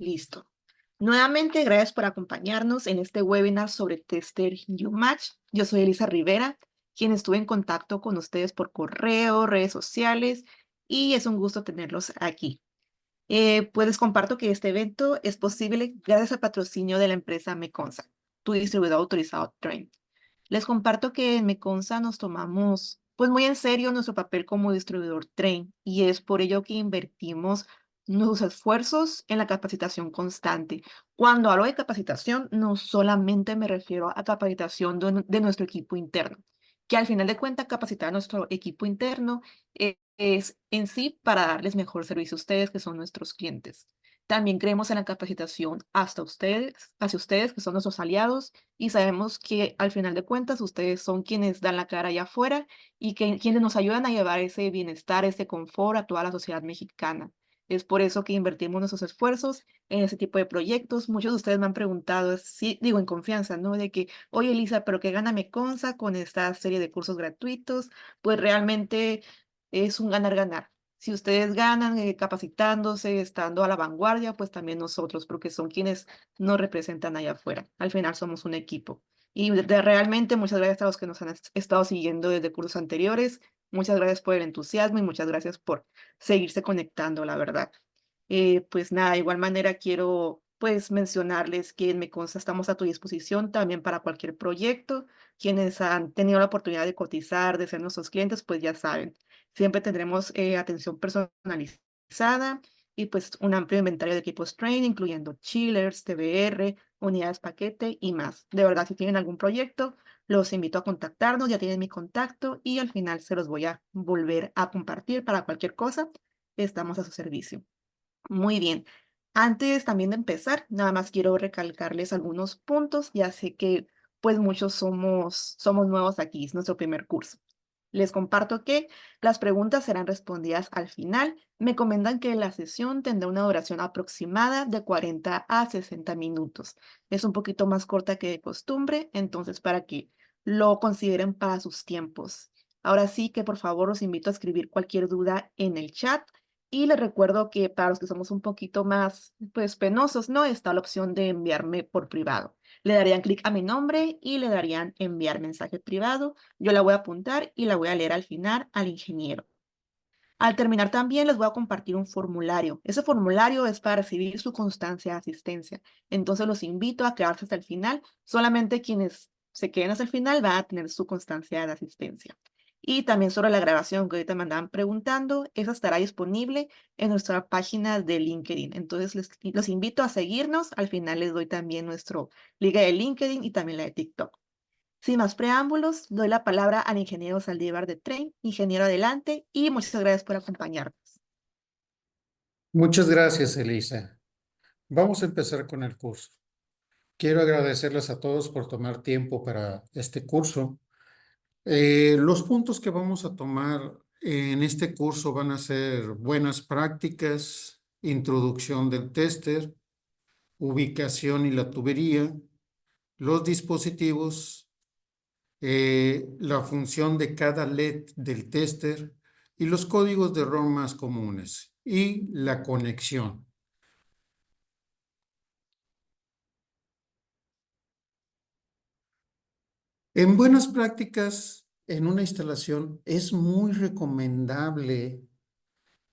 Listo. Nuevamente, gracias por acompañarnos en este webinar sobre Tester UMatch. Yo soy Elisa Rivera, quien estuve en contacto con ustedes por correo, redes sociales, y es un gusto tenerlos aquí. Pues les comparto que este evento es posible gracias al patrocinio de la empresa Meconsa, tu distribuidor autorizado Train. Les comparto que en Meconsa nos tomamos pues muy en serio nuestro papel como distribuidor Train y es por ello que invertimos nuestros esfuerzos en la capacitación constante. Cuando hablo de capacitación, no solamente me refiero a capacitación de nuestro equipo interno, que al final de cuentas capacitar a nuestro equipo interno es en sí para darles mejor servicio a ustedes, que son nuestros clientes. También creemos en la capacitación hasta ustedes, hacia ustedes, que son nuestros aliados, y sabemos que al final de cuentas ustedes son quienes dan la cara allá afuera y quienes nos ayudan a llevar ese bienestar, ese confort a toda la sociedad mexicana. Es por eso que invertimos nuestros esfuerzos en ese tipo de proyectos. Muchos de ustedes me han preguntado, sí, digo en confianza, ¿no? De que, oye, Elisa, ¿pero qué gana Meconsa con esta serie de cursos gratuitos? Pues realmente es un ganar-ganar. Si ustedes ganan capacitándose, estando a la vanguardia, pues también nosotros, porque son quienes nos representan allá afuera. Al final somos un equipo. Y realmente muchas gracias a los que nos han estado siguiendo desde cursos anteriores. Muchas gracias por el entusiasmo y muchas gracias por seguirse conectando, la verdad. Pues nada, de igual manera quiero pues mencionarles que en Meconsa estamos a tu disposición también para cualquier proyecto. Quienes han tenido la oportunidad de cotizar, de ser nuestros clientes, pues ya saben, siempre tendremos atención personalizada y pues un amplio inventario de equipos training, incluyendo chillers, TBR, unidades paquete y más. De verdad, si tienen algún proyecto, los invito a contactarnos, ya tienen mi contacto y al final se los voy a volver a compartir para cualquier cosa. Estamos a su servicio. Muy bien. Antes también de empezar, nada más quiero recalcarles algunos puntos. Ya sé que pues muchos somos nuevos aquí, es nuestro primer curso. Les comparto que las preguntas serán respondidas al final. Me comentan que la sesión tendrá una duración aproximada de 40 a 60 minutos. Es un poquito más corta que de costumbre, entonces para que lo consideren para sus tiempos. Ahora sí que por favor los invito a escribir cualquier duda en el chat y les recuerdo que para los que somos un poquito más, pues, penosos, ¿no? Está la opción de enviarme por privado. Le darían clic a mi nombre y le darían enviar mensaje privado. Yo la voy a apuntar y la voy a leer al final al ingeniero. Al terminar también les voy a compartir un formulario. Ese formulario es para recibir su constancia de asistencia. Entonces los invito a quedarse hasta el final. Solamente quienes se queden hasta el final van a tener su constancia de asistencia. Y también sobre la grabación que ahorita me andaban preguntando, esa estará disponible en nuestra página de LinkedIn. Entonces los invito a seguirnos. Al final les doy también nuestro liga de LinkedIn y también la de TikTok. Sin más preámbulos, doy la palabra al ingeniero Saldívar de Tren. Ingeniero, adelante y muchas gracias por acompañarnos. Muchas gracias, Elisa. Vamos a empezar con el curso. Quiero agradecerles a todos por tomar tiempo para este curso. Los puntos que vamos a tomar en este curso van a ser buenas prácticas, introducción del tester, ubicación y la tubería, los dispositivos, la función de cada LED del tester y los códigos de ROM más comunes y la conexión. En buenas prácticas, en una instalación, es muy recomendable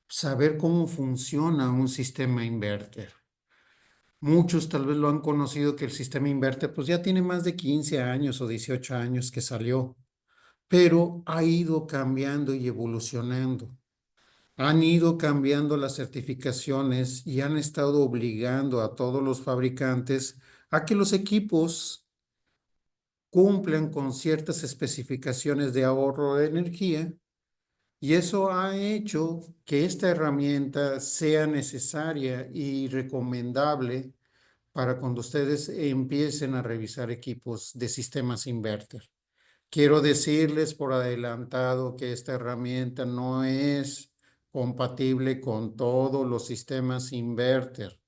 saber cómo funciona un sistema inverter. Muchos tal vez lo han conocido que el sistema inverter pues ya tiene más de 15 años o 18 años que salió, pero ha ido cambiando y evolucionando. Han ido cambiando las certificaciones y han estado obligando a todos los fabricantes a que los equipos cumplan con ciertas especificaciones de ahorro de energía y eso ha hecho que esta herramienta sea necesaria y recomendable para cuando ustedes empiecen a revisar equipos de sistemas inverter. Quiero decirles por adelantado que esta herramienta no es compatible con todos los sistemas inverter.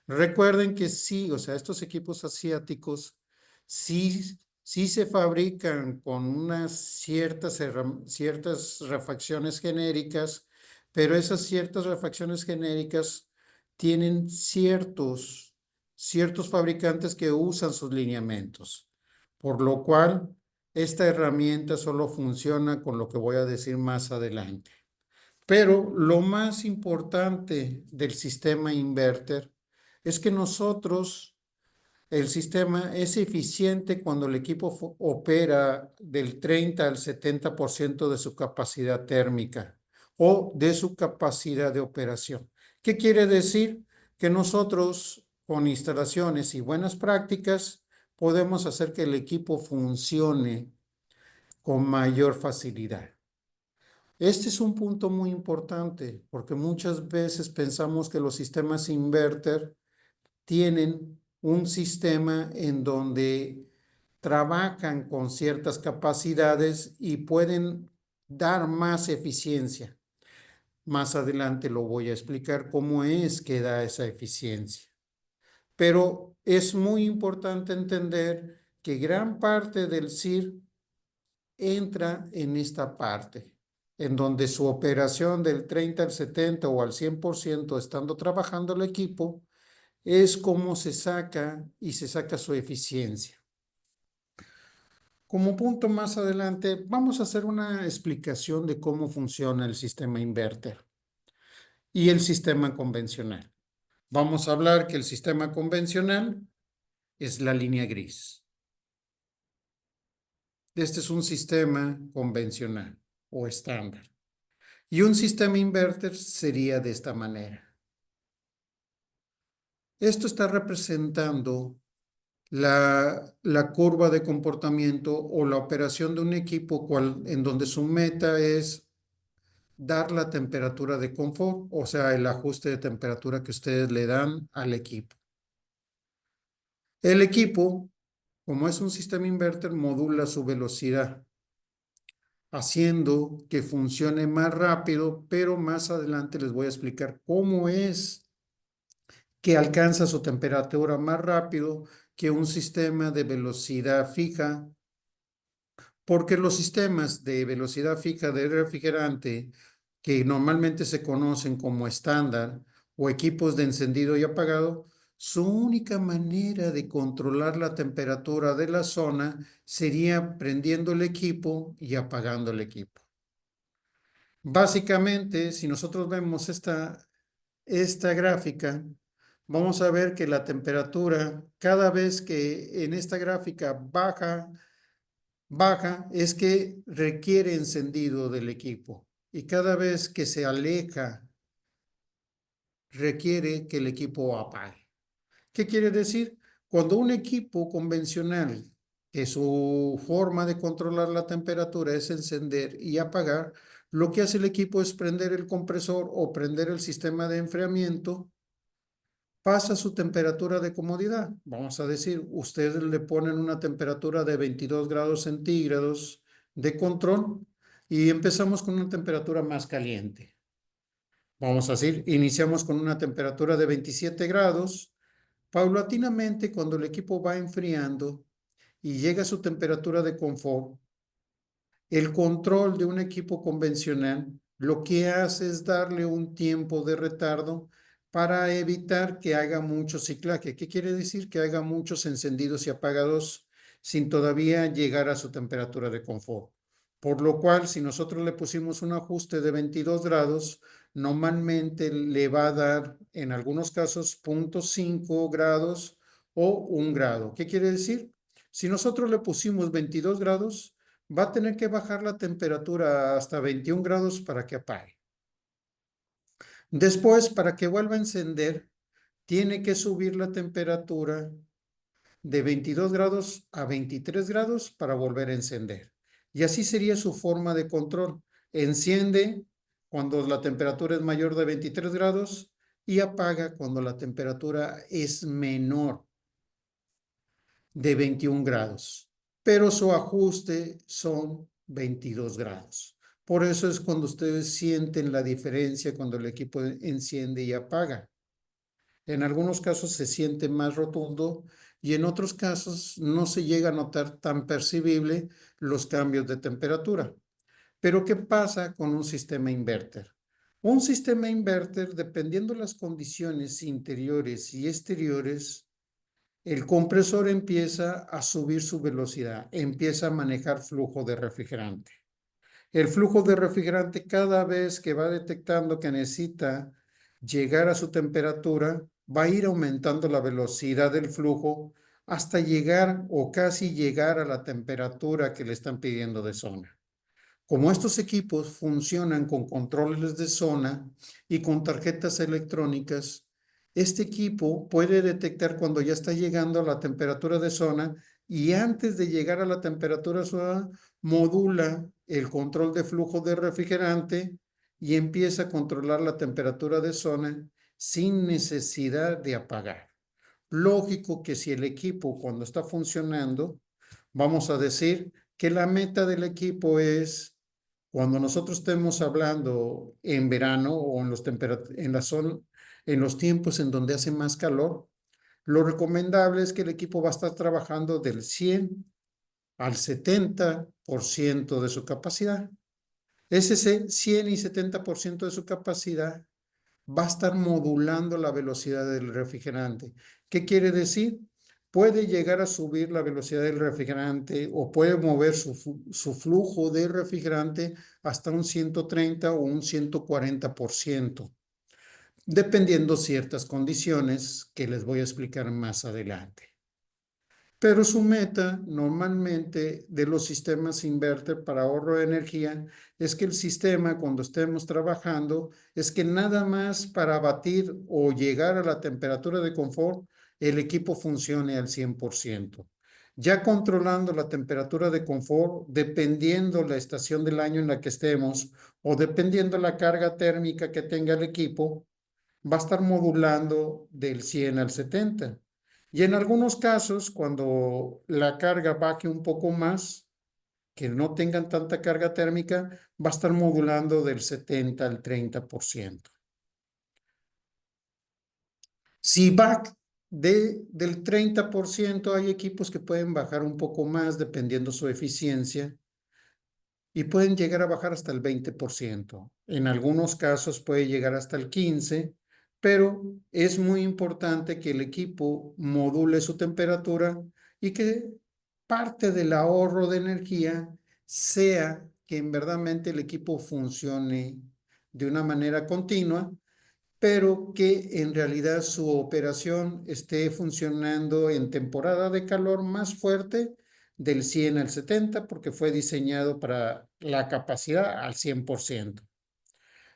Recuerden que sí, o sea, estos equipos asiáticos sí se fabrican con unas ciertas refacciones genéricas, pero esas ciertas refacciones genéricas tienen ciertos fabricantes que usan sus lineamientos, por lo cual esta herramienta solo funciona con lo que voy a decir más adelante. Pero lo más importante del sistema inverter es que el sistema es eficiente cuando el equipo opera del 30 al 70% de su capacidad térmica o de su capacidad de operación. ¿Qué quiere decir? Que nosotros, con instalaciones y buenas prácticas, podemos hacer que el equipo funcione con mayor facilidad. Este es un punto muy importante porque muchas veces pensamos que los sistemas inverter tienen un sistema en donde trabajan con ciertas capacidades y pueden dar más eficiencia. Más adelante lo voy a explicar cómo es que da esa eficiencia. Pero es muy importante entender que gran parte del CIR entra en esta parte, en donde su operación del 30 al 70 o al 100% estando trabajando el equipo, es cómo se saca y se saca su eficiencia. Como punto más adelante, vamos a hacer una explicación de cómo funciona el sistema inverter y el sistema convencional. Vamos a hablar que el sistema convencional es la línea gris. Este es un sistema convencional o estándar. Y un sistema inverter sería de esta manera. Esto está representando la curva de comportamiento o la operación de un equipo en donde su meta es dar la temperatura de confort, o sea, el ajuste de temperatura que ustedes le dan al equipo. El equipo, como es un sistema inverter, modula su velocidad, haciendo que funcione más rápido, pero más adelante les voy a explicar cómo es que alcanza su temperatura más rápido que un sistema de velocidad fija, porque los sistemas de velocidad fija de refrigerante, que normalmente se conocen como estándar o equipos de encendido y apagado, su única manera de controlar la temperatura de la zona sería prendiendo el equipo y apagando el equipo. Básicamente, si nosotros vemos esta gráfica, vamos a ver que la temperatura, cada vez que en esta gráfica baja, es que requiere encendido del equipo. Y cada vez que se aleja, requiere que el equipo apague. ¿Qué quiere decir? Cuando un equipo convencional, que su forma de controlar la temperatura es encender y apagar, lo que hace el equipo es prender el compresor o prender el sistema de enfriamiento, pasa su temperatura de comodidad. Vamos a decir, ustedes le ponen una temperatura de 22 grados centígrados de control y empezamos con una temperatura más caliente. Vamos a decir, iniciamos con una temperatura de 27 grados. Paulatinamente, cuando el equipo va enfriando y llega a su temperatura de confort, el control de un equipo convencional lo que hace es darle un tiempo de retardo para evitar que haga mucho ciclaje. ¿Qué quiere decir? Que haga muchos encendidos y apagados sin todavía llegar a su temperatura de confort. Por lo cual, si nosotros le pusimos un ajuste de 22 grados, normalmente le va a dar, en algunos casos, 0.5 grados o 1 grado. ¿Qué quiere decir? Si nosotros le pusimos 22 grados, va a tener que bajar la temperatura hasta 21 grados para que apague. Después, para que vuelva a encender, tiene que subir la temperatura de 22 grados a 23 grados para volver a encender. Y así sería su forma de control. Enciende cuando la temperatura es mayor de 23 grados y apaga cuando la temperatura es menor de 21 grados, pero su ajuste son 22 grados. Por eso es cuando ustedes sienten la diferencia cuando el equipo enciende y apaga. En algunos casos se siente más rotundo y en otros casos no se llega a notar tan percibible los cambios de temperatura. Pero ¿qué pasa con un sistema inverter? Un sistema inverter, dependiendo de las condiciones interiores y exteriores, el compresor empieza a subir su velocidad, empieza a manejar flujo de refrigerante. El flujo de refrigerante, cada vez que va detectando que necesita llegar a su temperatura, va a ir aumentando la velocidad del flujo hasta llegar o casi llegar a la temperatura que le están pidiendo de zona. Como estos equipos funcionan con controles de zona y con tarjetas electrónicas, este equipo puede detectar cuando ya está llegando a la temperatura de zona, y antes de llegar a la temperatura de zona modula el control de flujo de refrigerante y empieza a controlar la temperatura de zona sin necesidad de apagar. Lógico que si el equipo, cuando está funcionando, vamos a decir que la meta del equipo es, cuando nosotros estemos hablando en verano o en los tiempos en donde hace más calor, lo recomendable es que el equipo va a estar trabajando del 100 al 70% de su capacidad. Ese 100 y 70% de su capacidad va a estar modulando la velocidad del refrigerante. ¿Qué quiere decir? Puede llegar a subir la velocidad del refrigerante o puede mover su flujo de refrigerante hasta un 130 o un 140%, dependiendo ciertas condiciones que les voy a explicar más adelante. Pero su meta normalmente de los sistemas inverter para ahorro de energía es que el sistema, cuando estemos trabajando, es que nada más para batir o llegar a la temperatura de confort, el equipo funcione al 100%. Ya controlando la temperatura de confort, dependiendo la estación del año en la que estemos o dependiendo la carga térmica que tenga el equipo, va a estar modulando del 100 al 70. Y en algunos casos, cuando la carga baje un poco más, que no tengan tanta carga térmica, va a estar modulando del 70 al 30%. Si va del 30%, hay equipos que pueden bajar un poco más dependiendo su eficiencia, y pueden llegar a bajar hasta el 20%. En algunos casos puede llegar hasta el 15%, pero es muy importante que el equipo module su temperatura y que parte del ahorro de energía sea que en verdaderamente el equipo funcione de una manera continua, pero que en realidad su operación esté funcionando en temporada de calor más fuerte del 100 al 70, porque fue diseñado para la capacidad al 100%.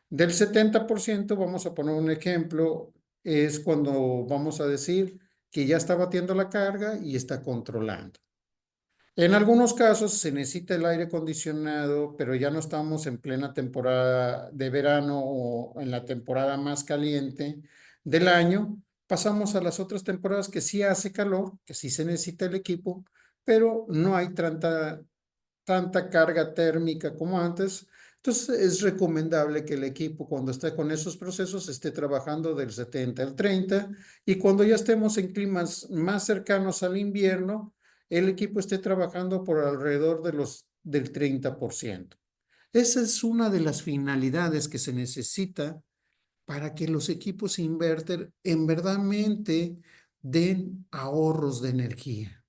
Del 70%, vamos a poner un ejemplo, es cuando vamos a decir que ya está batiendo la carga y está controlando. En algunos casos se necesita el aire acondicionado, pero ya no estamos en plena temporada de verano o en la temporada más caliente del año. Pasamos a las otras temporadas que sí hace calor, que sí se necesita el equipo, pero no hay tanta carga térmica como antes. Entonces es recomendable que el equipo, cuando esté con esos procesos, esté trabajando del 70 al 30, y cuando ya estemos en climas más cercanos al invierno, el equipo esté trabajando por alrededor del 30%. Esa es una de las finalidades que se necesita para que los equipos inverter en verdaderamente den ahorros de energía.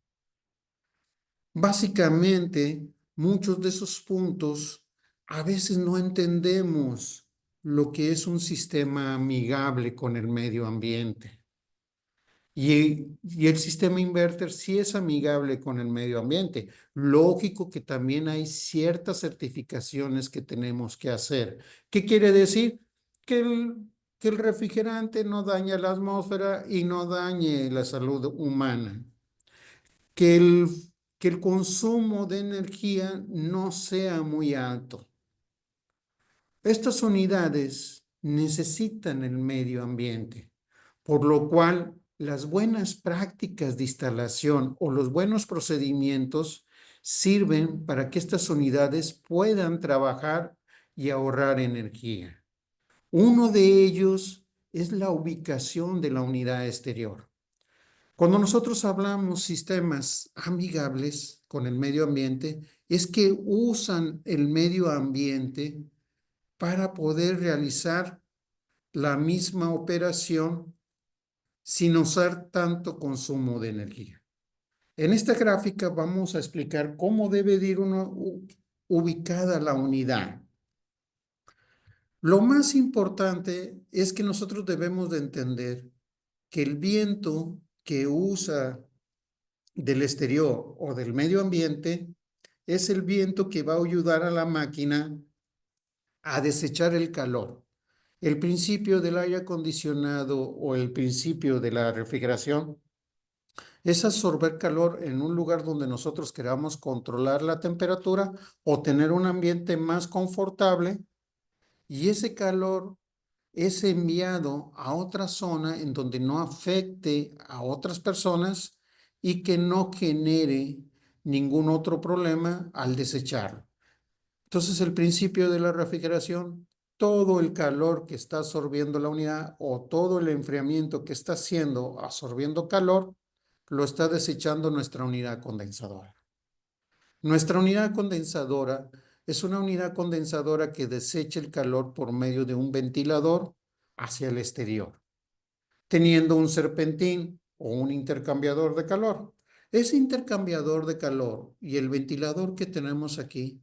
Básicamente, muchos de esos puntos a veces no entendemos lo que es un sistema amigable con el medio ambiente. Y el sistema inverter sí es amigable con el medio ambiente. Lógico que también hay ciertas certificaciones que tenemos que hacer. ¿Qué quiere decir? Que el refrigerante no daña la atmósfera y no dañe la salud humana. Que el, que el consumo de energía no sea muy alto. Estas unidades necesitan el medio ambiente, por lo cual las buenas prácticas de instalación o los buenos procedimientos sirven para que estas unidades puedan trabajar y ahorrar energía. Uno de ellos es la ubicación de la unidad exterior. Cuando nosotros hablamos sistemas amigables con el medio ambiente, es que usan el medio ambiente para poder realizar la misma operación sin usar tanto consumo de energía. En esta gráfica vamos a explicar cómo debe de ir ubicada la unidad. Lo más importante es que nosotros debemos de entender que el viento que usa del exterior o del medio ambiente es el viento que va a ayudar a la máquina a desechar el calor. El principio del aire acondicionado o el principio de la refrigeración es absorber calor en un lugar donde nosotros queramos controlar la temperatura o tener un ambiente más confortable, y ese calor es enviado a otra zona en donde no afecte a otras personas y que no genere ningún otro problema al desecharlo. Entonces, el principio de la refrigeración, todo el calor que está absorbiendo la unidad o todo el enfriamiento que está haciendo absorbiendo calor, lo está desechando nuestra unidad condensadora. Nuestra unidad condensadora es una unidad condensadora que desecha el calor por medio de un ventilador hacia el exterior, teniendo un serpentín o un intercambiador de calor. Ese intercambiador de calor y el ventilador que tenemos aquí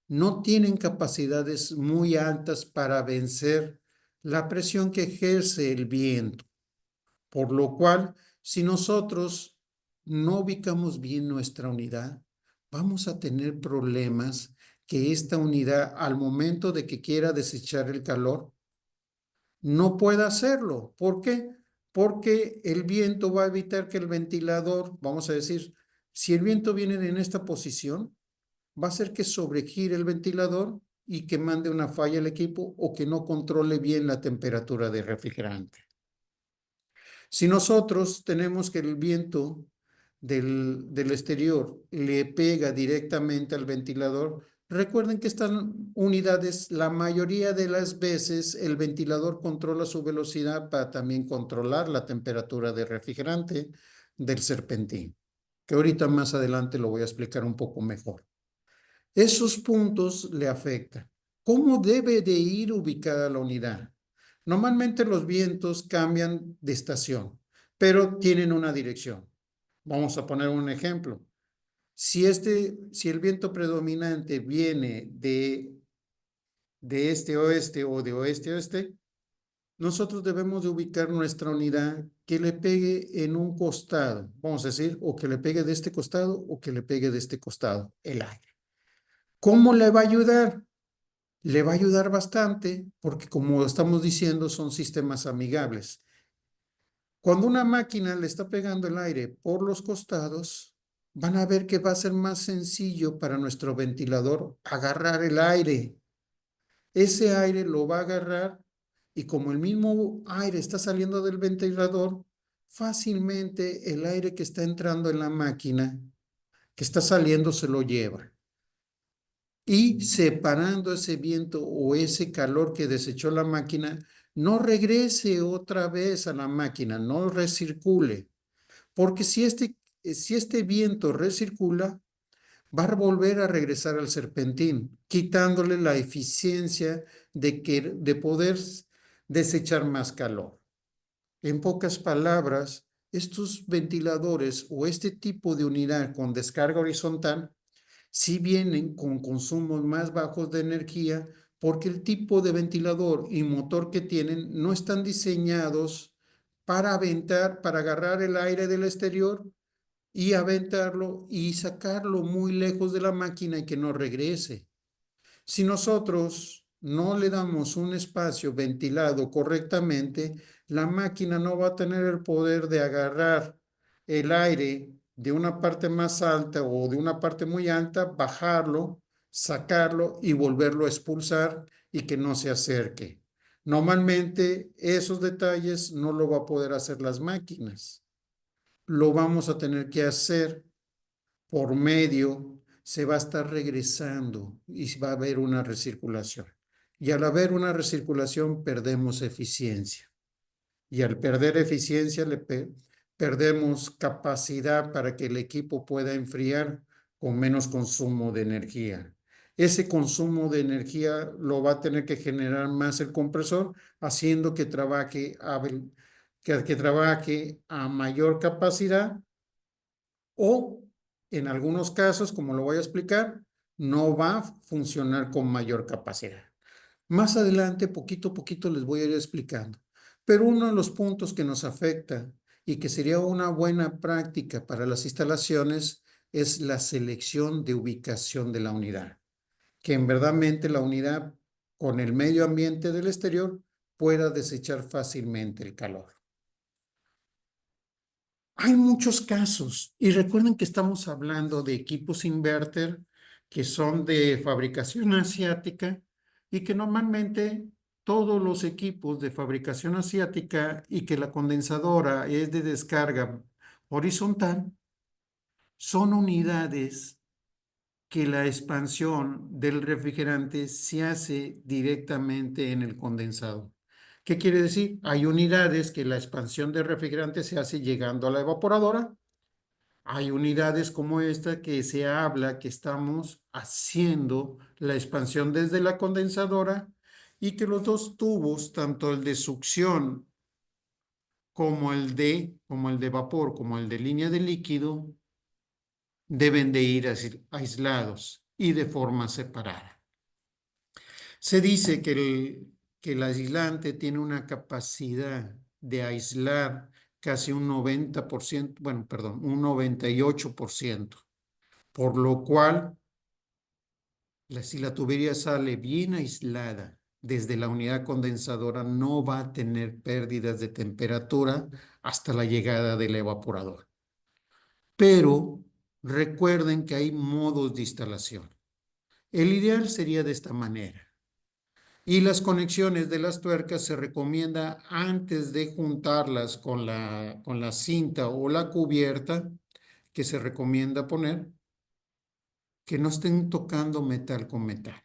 no tienen capacidades muy altas para vencer la presión que ejerce el viento, por lo cual, si nosotros no ubicamos bien nuestra unidad, vamos a tener problemas que esta unidad, al momento de que quiera desechar el calor, no pueda hacerlo. ¿Por qué? Porque el viento va a evitar que el ventilador, vamos a decir, si el viento viene en esta posición, va a hacer que sobregire el ventilador y que mande una falla al equipo o que no controle bien la temperatura de refrigerante. Si nosotros tenemos que el viento del exterior le pega directamente al ventilador, recuerden que estas unidades, la mayoría de las veces, el ventilador controla su velocidad para también controlar la temperatura de refrigerante del serpentín, que ahorita más adelante lo voy a explicar un poco mejor. Esos puntos le afectan. ¿Cómo debe de ir ubicada la unidad? Normalmente los vientos cambian de estación, pero tienen una dirección. Vamos a poner un ejemplo. Si el viento predominante viene de este-oeste o de oeste-oeste, nosotros debemos de ubicar nuestra unidad que le pegue en un costado, vamos a decir, o que le pegue de este costado o que le pegue de este costado, el aire. ¿Cómo le va a ayudar? Le va a ayudar bastante porque, como estamos diciendo, son sistemas amigables. Cuando una máquina le está pegando el aire por los costados, van a ver que va a ser más sencillo para nuestro ventilador agarrar el aire. Ese aire lo va a agarrar y, como el mismo aire está saliendo del ventilador, fácilmente el aire que está entrando en la máquina, que está saliendo, se lo lleva. Y separando ese viento o ese calor que desechó la máquina, no regrese otra vez a la máquina, no recircule, porque si este viento recircula, va a volver a regresar al serpentín, quitándole la eficiencia de poder desechar más calor. En pocas palabras, estos ventiladores o este tipo de unidad con descarga horizontal sí vienen con consumos más bajos de energía, porque el tipo de ventilador y motor que tienen no están diseñados para para agarrar el aire del exterior y aventarlo y sacarlo muy lejos de la máquina y que no regrese. Si nosotros no le damos un espacio ventilado correctamente, la máquina no va a tener el poder de agarrar el aire de una parte más alta o de una parte muy alta, bajarlo, sacarlo y volverlo a expulsar y que no se acerque. Normalmente esos detalles no lo va a poder hacer las máquinas. Lo vamos a tener que hacer por medio, se va a estar regresando y va a haber una recirculación. Y al haber una recirculación, perdemos eficiencia. Y al perder eficiencia, perdemos capacidad para que el equipo pueda enfriar con menos consumo de energía. ese consumo de energía lo va a tener que generar más el compresor, haciendo que trabaje a mayor capacidad o en algunos casos, como lo voy a explicar, no va a funcionar con mayor capacidad. Más adelante, poquito a poquito, les voy a ir explicando. Pero uno de los puntos que nos afecta y que sería una buena práctica para las instalaciones es la selección de ubicación de la unidad. Que en verdadmente la unidad con el medio ambiente del exterior pueda desechar fácilmente el calor. Hay muchos casos y recuerden que estamos hablando de equipos inverter que son de fabricación asiática y que normalmente todos los equipos de fabricación asiática y que la condensadora es de descarga horizontal son unidades que la expansión del refrigerante se hace directamente en el condensador. ¿Qué quiere decir? Hay unidades que la expansión del refrigerante se hace llegando a la evaporadora. Hay unidades como esta que se habla que estamos haciendo la expansión desde la condensadora y que los dos tubos, tanto el de succión como el de vapor, como el de línea de líquido, deben de ir aislados y de forma separada. Se dice que el aislante tiene una capacidad de aislar casi un 90%, bueno, perdón, un 98%, por lo cual, si la tubería sale bien aislada desde la unidad condensadora, no va a tener pérdidas de temperatura hasta la llegada del evaporador. Pero recuerden que hay modos de instalación. El ideal sería de esta manera. Y las conexiones de las tuercas se recomienda antes de juntarlas con la cinta o la cubierta que se recomienda poner, que no estén tocando metal con metal.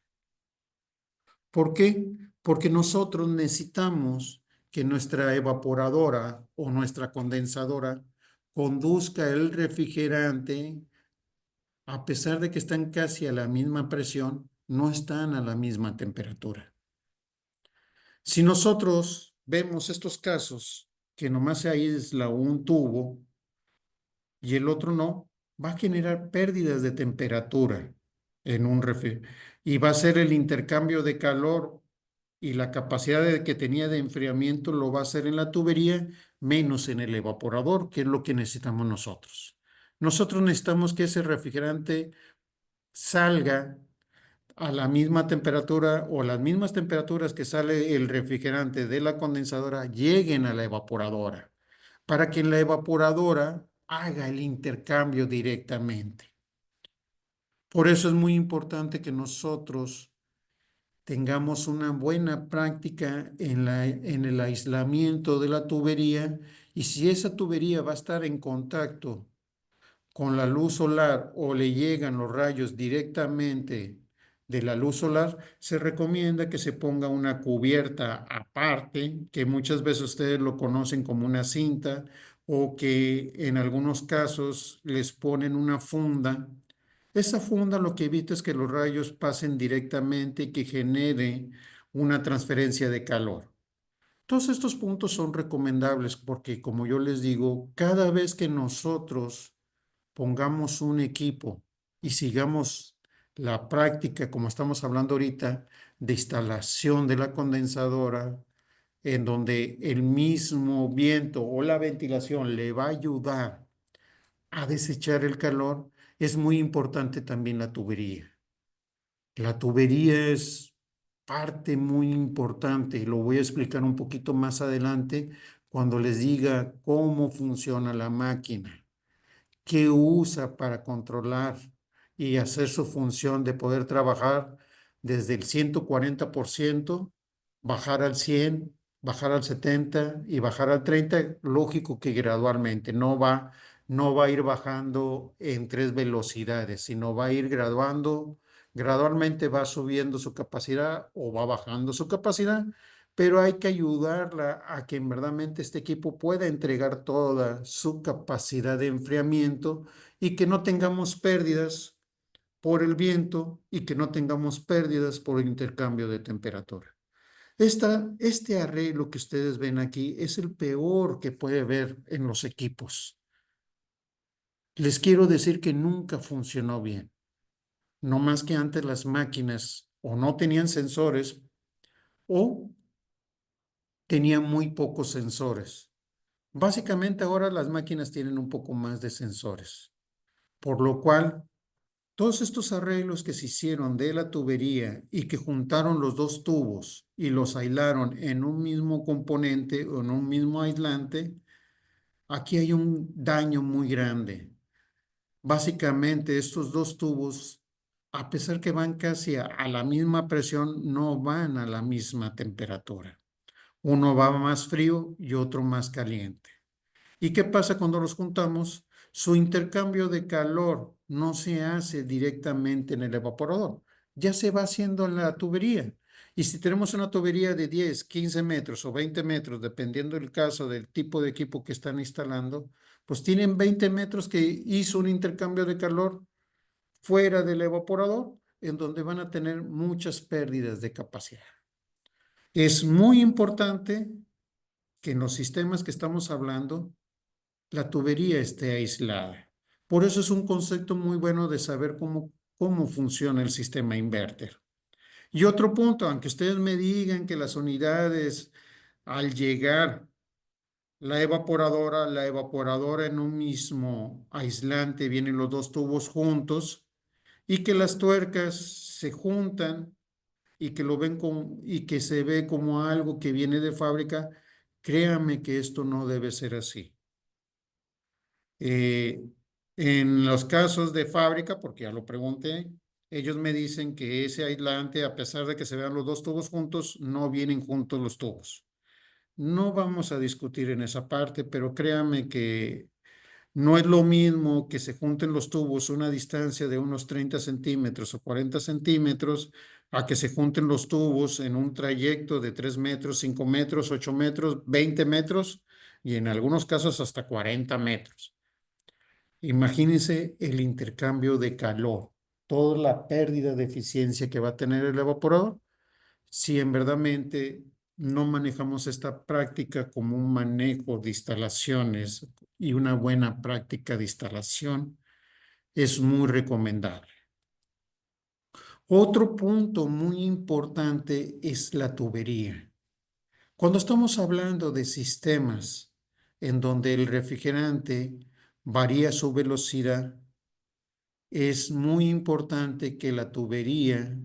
¿Por qué? Porque nosotros necesitamos que nuestra evaporadora o nuestra condensadora conduzca el refrigerante, a pesar de que están casi a la misma presión, no están a la misma temperatura. Si nosotros vemos estos casos que nomás se aísla un tubo y el otro no, va a generar pérdidas de temperatura en un refrigerador y va a ser el intercambio de calor y la capacidad que tenía de enfriamiento lo va a hacer en la tubería, menos en el evaporador, que es lo que necesitamos nosotros. Nosotros necesitamos que ese refrigerante salga a la misma temperatura o las mismas temperaturas que sale el refrigerante de la condensadora lleguen a la evaporadora para que la evaporadora haga el intercambio directamente. Por eso es muy importante que nosotros tengamos una buena práctica en el aislamiento de la tubería y si esa tubería va a estar en contacto con la luz solar o le llegan los rayos directamente de la luz solar, se recomienda que se ponga una cubierta aparte, que muchas veces ustedes lo conocen como una cinta o que en algunos casos les ponen una funda. Esa funda lo que evita es que los rayos pasen directamente y que genere una transferencia de calor. Todos estos puntos son recomendables porque, como yo les digo, cada vez que nosotros pongamos un equipo y sigamos la práctica, como estamos hablando ahorita, de instalación de la condensadora, en donde el mismo viento o la ventilación le va a ayudar a desechar el calor, es muy importante también la tubería. La tubería es parte muy importante y lo voy a explicar un poquito más adelante cuando les diga cómo funciona la máquina, qué usa para controlar y hacer su función de poder trabajar desde el 140%, bajar al 100, bajar al 70 y bajar al 30, lógico que gradualmente, no va a ir bajando en tres velocidades, sino va a ir gradualmente va subiendo su capacidad o va bajando su capacidad, pero hay que ayudarla a que en verdad este equipo pueda entregar toda su capacidad de enfriamiento y que no tengamos pérdidas por el viento y que no tengamos pérdidas por el intercambio de temperatura. Este arreglo que ustedes ven aquí es el peor que puede haber en los equipos. Les quiero decir que nunca funcionó bien. No más que antes las máquinas o no tenían sensores o tenían muy pocos sensores. Básicamente ahora las máquinas tienen un poco más de sensores, por lo cual todos estos arreglos que se hicieron de la tubería y que juntaron los dos tubos y los aislaron en un mismo componente o en un mismo aislante, aquí hay un daño muy grande. Básicamente estos dos tubos, a pesar que van casi a la misma presión, no van a la misma temperatura. Uno va más frío y otro más caliente. ¿Y qué pasa cuando los juntamos? Su intercambio de calor no se hace directamente en el evaporador, ya se va haciendo en la tubería. Y si tenemos una tubería de 10, 15 metros o 20 metros, dependiendo del caso del tipo de equipo que están instalando, pues tienen 20 metros que hizo un intercambio de calor fuera del evaporador, en donde van a tener muchas pérdidas de capacidad. Es muy importante que en los sistemas que estamos hablando, la tubería esté aislada. Por eso es un concepto muy bueno de saber cómo funciona el sistema inverter. Y otro punto, aunque ustedes me digan que las unidades al llegar la evaporadora en un mismo aislante, vienen los dos tubos juntos y que las tuercas se juntan y que y que se ve como algo que viene de fábrica, créanme que esto no debe ser así. Eh, en los casos de fábrica, porque ya lo pregunté, ellos me dicen que ese aislante, a pesar de que se vean los dos tubos juntos, no vienen juntos los tubos. No vamos a discutir en esa parte, pero créanme que no es lo mismo que se junten los tubos a una distancia de unos 30 centímetros o 40 centímetros a que se junten los tubos en un trayecto de 3 metros, 5 metros, 8 metros, 20 metros y en algunos casos hasta 40 metros. Imagínense el intercambio de calor, toda la pérdida de eficiencia que va a tener el evaporador si en verdaderamente no manejamos esta práctica como un manejo de instalaciones y una buena práctica de instalación, es muy recomendable. Otro punto muy importante es la tubería. Cuando estamos hablando de sistemas en donde el refrigerante varía su velocidad, es muy importante que la tubería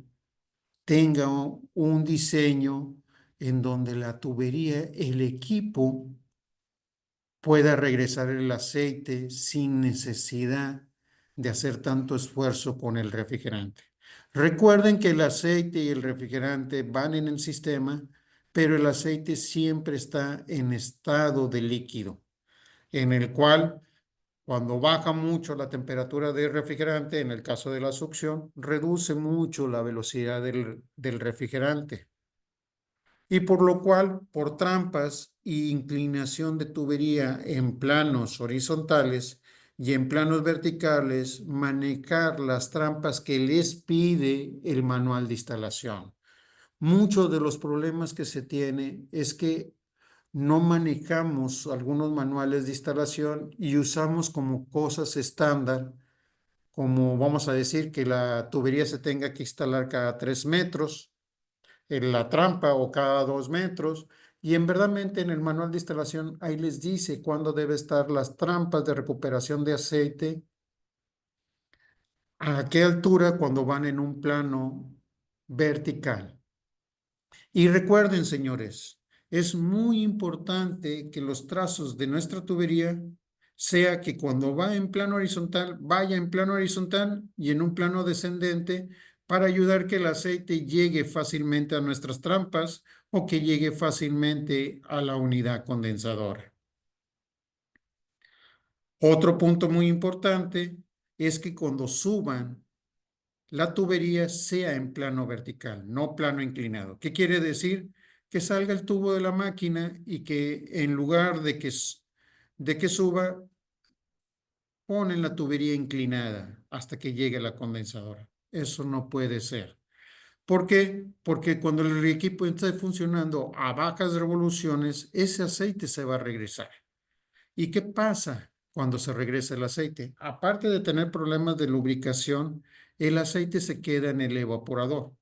tenga un diseño en donde la tubería, el equipo, pueda regresar el aceite sin necesidad de hacer tanto esfuerzo con el refrigerante. Recuerden que el aceite y el refrigerante van en el sistema, pero el aceite siempre está en estado de líquido, en el cual cuando baja mucho la temperatura del refrigerante, en el caso de la succión, reduce mucho la velocidad del refrigerante. Y por lo cual, por trampas e inclinación de tubería en planos horizontales y en planos verticales, manejar las trampas que les pide el manual de instalación. Muchos de los problemas que se tiene es que no manejamos algunos manuales de instalación y usamos como cosas estándar, como vamos a decir que la tubería se tenga que instalar cada 3 metros en la trampa o cada 2 metros. Y en verdadmente en el manual de instalación ahí les dice cuándo debe estar las trampas de recuperación de aceite, a qué altura cuando van en un plano vertical. Y recuerden, señores, es muy importante que los trazos de nuestra tubería sea que cuando va en plano horizontal, vaya en plano horizontal y en un plano descendente para ayudar que el aceite llegue fácilmente a nuestras trampas o que llegue fácilmente a la unidad condensadora. Otro punto muy importante es que cuando suban la tubería sea en plano vertical, no plano inclinado. ¿Qué quiere decir? Que salga el tubo de la máquina y que en lugar de que suba, ponen la tubería inclinada hasta que llegue la condensadora. Eso no puede ser. ¿Por qué? Porque cuando el equipo esté funcionando a bajas revoluciones, ese aceite se va a regresar. ¿Y qué pasa cuando se regresa el aceite? Aparte de tener problemas de lubricación, el aceite se queda en el evaporador,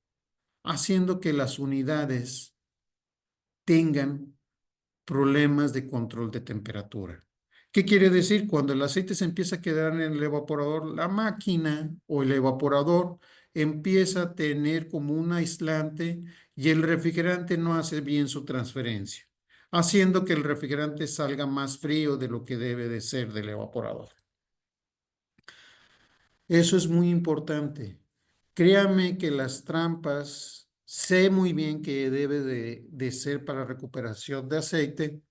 haciendo que las unidades tengan problemas de control de temperatura. ¿Qué quiere decir? Cuando el aceite se empieza a quedar en el evaporador, la máquina o el evaporador empieza a tener como un aislante y el refrigerante no hace bien su transferencia, haciendo que el refrigerante salga más frío de lo que debe de ser del evaporador. Eso es muy importante. Créame que las trampas, sé muy bien que debe de ser para recuperación de aceite,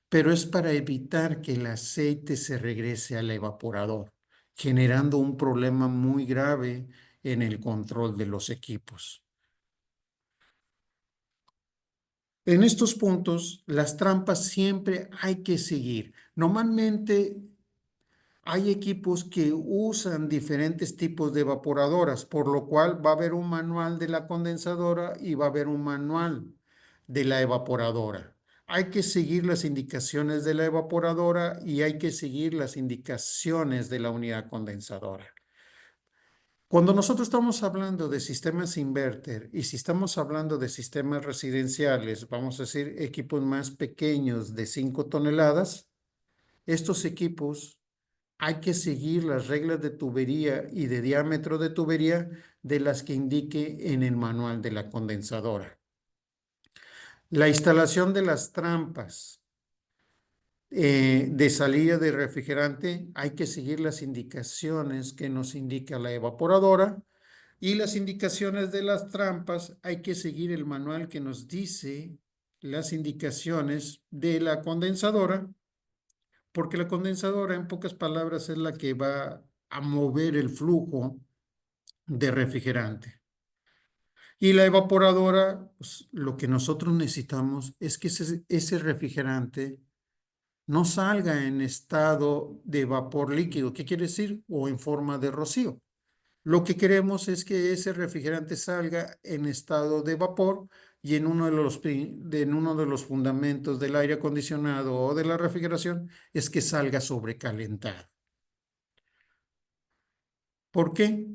pero es para evitar que el aceite se regrese al evaporador, generando un problema muy grave en el control de los equipos. En estos puntos, las trampas siempre hay que seguir. Normalmente hay equipos que usan diferentes tipos de evaporadoras, por lo cual va a haber un manual de la condensadora y va a haber un manual de la evaporadora. Hay que seguir las indicaciones de la evaporadora y hay que seguir las indicaciones de la unidad condensadora. Cuando nosotros estamos hablando de sistemas inverter y si estamos hablando de sistemas residenciales, vamos a decir equipos más pequeños de 5 toneladas, estos equipos hay que seguir las reglas de tubería y de diámetro de tubería de las que indique en el manual de la condensadora. La instalación de las trampas de salida de refrigerante, hay que seguir las indicaciones que nos indica la evaporadora y las indicaciones de las trampas, hay que seguir el manual que nos dice las indicaciones de la condensadora, porque la condensadora, en pocas palabras, es la que va a mover el flujo de refrigerante. Y la evaporadora, pues, lo que nosotros necesitamos es que ese refrigerante no salga en estado de vapor líquido. ¿Qué quiere decir? O en forma de rocío. Lo que queremos es que ese refrigerante salga en estado de vapor y en uno de los fundamentos del aire acondicionado o de la refrigeración es que salga sobrecalentado. ¿Por qué?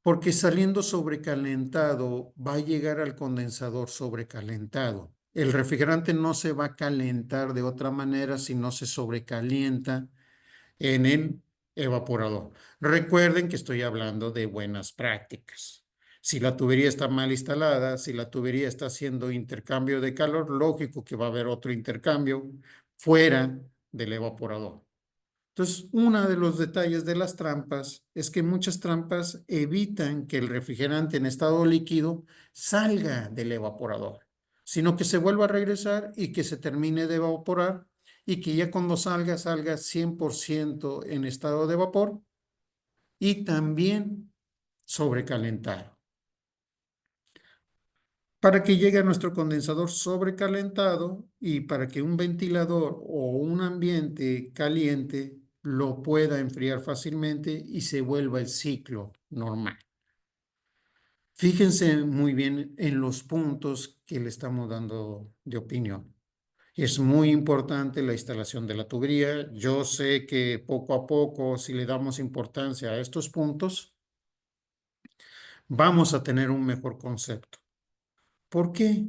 Porque saliendo sobrecalentado va a llegar al condensador sobrecalentado. El refrigerante no se va a calentar de otra manera si no se sobrecalienta en el evaporador. Recuerden que estoy hablando de buenas prácticas. Si la tubería está mal instalada, si la tubería está haciendo intercambio de calor, lógico que va a haber otro intercambio fuera del evaporador. Entonces, uno de los detalles de las trampas es que muchas trampas evitan que el refrigerante en estado líquido salga del evaporador, sino que se vuelva a regresar y que se termine de evaporar y que ya cuando salga, salga 100% en estado de vapor y también sobrecalentado. Para que llegue a nuestro condensador sobrecalentado y para que un ventilador o un ambiente caliente lo pueda enfriar fácilmente y se vuelva el ciclo normal. Fíjense muy bien en los puntos que le estamos dando de opinión. Es muy importante la instalación de la tubería. Yo sé que poco a poco, si le damos importancia a estos puntos, vamos a tener un mejor concepto. ¿Por qué?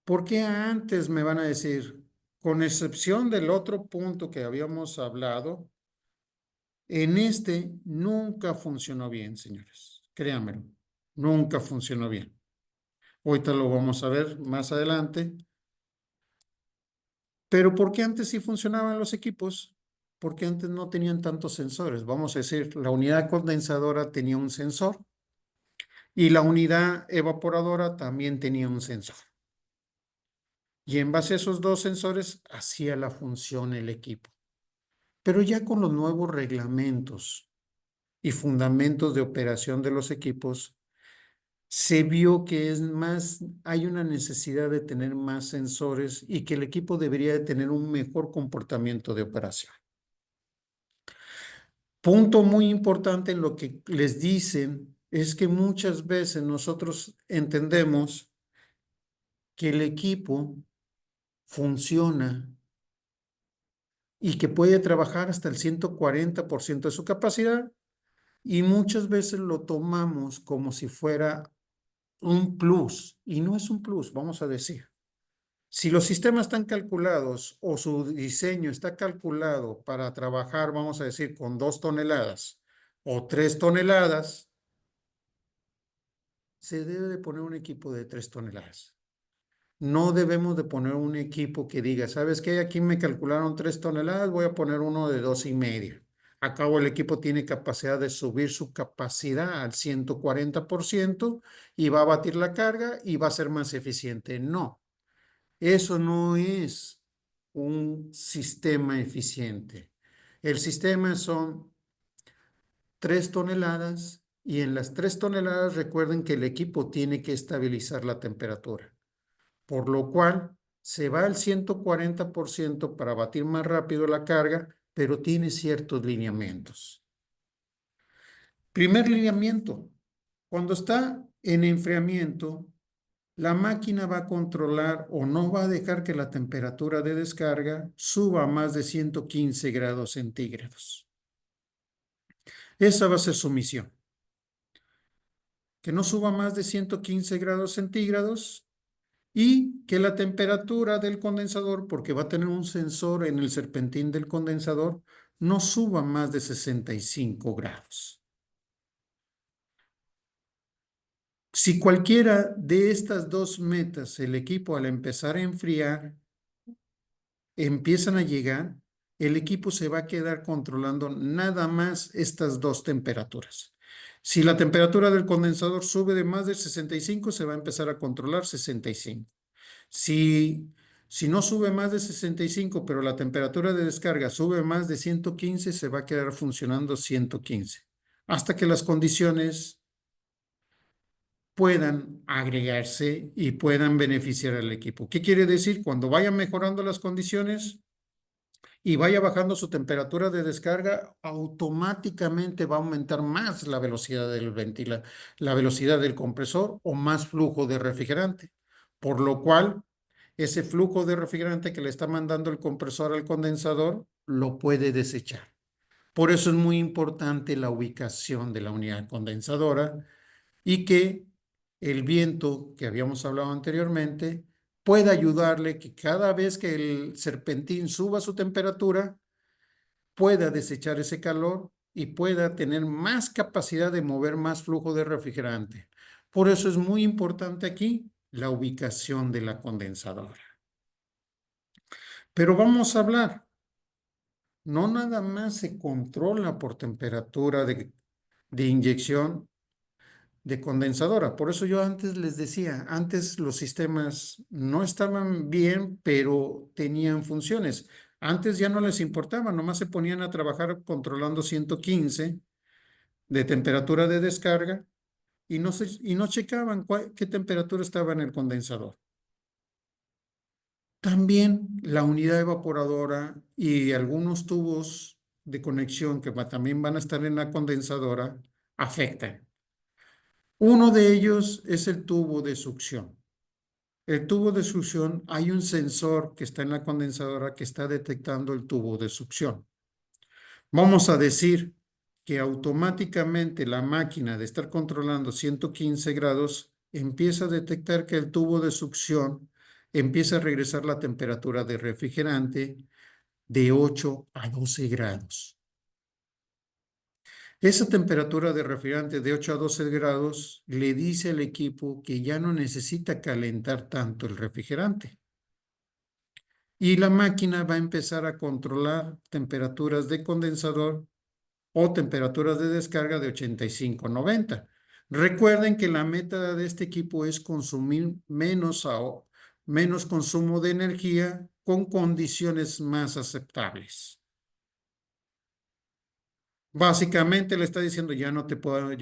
Porque antes me van a decir, con excepción del otro punto que habíamos hablado, en este nunca funcionó bien, señores. Créanmelo, nunca funcionó bien. Ahorita lo vamos a ver más adelante. Pero ¿por qué antes sí funcionaban los equipos? Porque antes no tenían tantos sensores. Vamos a decir, la unidad condensadora tenía un sensor y la unidad evaporadora también tenía un sensor. Y en base a esos dos sensores hacía la función el equipo. Pero ya con los nuevos reglamentos y fundamentos de operación de los equipos, se vio que es más, hay una necesidad de tener más sensores y que el equipo debería de tener un mejor comportamiento de operación. Punto muy importante en lo que les dicen es que muchas veces nosotros entendemos que el equipo funciona y que puede trabajar hasta el 140% de su capacidad y muchas veces lo tomamos como si fuera un plus y no es un plus, vamos a decir. Si los sistemas están calculados o su diseño está calculado para trabajar, vamos a decir, con 2 toneladas o 3 toneladas, se debe de poner un equipo de 3 toneladas. No debemos de poner un equipo que diga, ¿sabes qué? Aquí me calcularon 3 toneladas, voy a poner uno de 2,5. Acabo el equipo tiene capacidad de subir su capacidad al 140% y va a batir la carga y va a ser más eficiente. No, eso no es un sistema eficiente. El sistema son 3 toneladas y en las 3 toneladas recuerden que el equipo tiene que estabilizar la temperatura, por lo cual se va al 140% para batir más rápido la carga, pero tiene ciertos lineamientos. Primer lineamiento, cuando está en enfriamiento, la máquina va a controlar o no va a dejar que la temperatura de descarga suba a más de 115 grados centígrados. Esa va a ser su misión. Que no suba más de 115 grados centígrados y que la temperatura del condensador, porque va a tener un sensor en el serpentín del condensador, no suba más de 65 grados. Si cualquiera de estas dos metas, el equipo al empezar a enfriar, empiezan a llegar, el equipo se va a quedar controlando nada más estas dos temperaturas. Si la temperatura del condensador sube de más de 65, se va a empezar a controlar 65. Si, si no sube más de 65, pero la temperatura de descarga sube más de 115, se va a quedar funcionando 115, hasta que las condiciones puedan agregarse y puedan beneficiar al equipo. ¿Qué quiere decir? Cuando vayan mejorando las condiciones y vaya bajando su temperatura de descarga, automáticamente va a aumentar más la velocidad del la velocidad del compresor o más flujo de refrigerante, por lo cual ese flujo de refrigerante que le está mandando el compresor al condensador lo puede desechar. Por eso es muy importante la ubicación de la unidad condensadora y que el viento que habíamos hablado anteriormente pueda ayudarle que cada vez que el serpentín suba su temperatura, pueda desechar ese calor y pueda tener más capacidad de mover más flujo de refrigerante. Por eso es muy importante aquí la ubicación de la condensadora. Pero vamos a hablar, no nada más se controla por temperatura de inyección de condensadora. Por eso yo antes les decía, antes los sistemas no estaban bien, pero tenían funciones. Antes ya no les importaba, nomás se ponían a trabajar controlando 115 de temperatura de descarga y no checaban qué temperatura estaba en el condensador. También la unidad evaporadora y algunos tubos de conexión que también van a estar en la condensadora afectan. Uno de ellos es el tubo de succión. El tubo de succión, hay un sensor que está en la condensadora que está detectando el tubo de succión. Vamos a decir que automáticamente la máquina de estar controlando 115 grados empieza a detectar que el tubo de succión empieza a regresar la temperatura de refrigerante de 8 a 12 grados. Esa temperatura de refrigerante de 8 a 12 grados le dice al equipo que ya no necesita calentar tanto el refrigerante. Y la máquina va a empezar a controlar temperaturas de condensador o temperaturas de descarga de 85 a 90. Recuerden que la meta de este equipo es consumir menos consumo de energía con condiciones más aceptables. Básicamente le está diciendo ya no te pongas,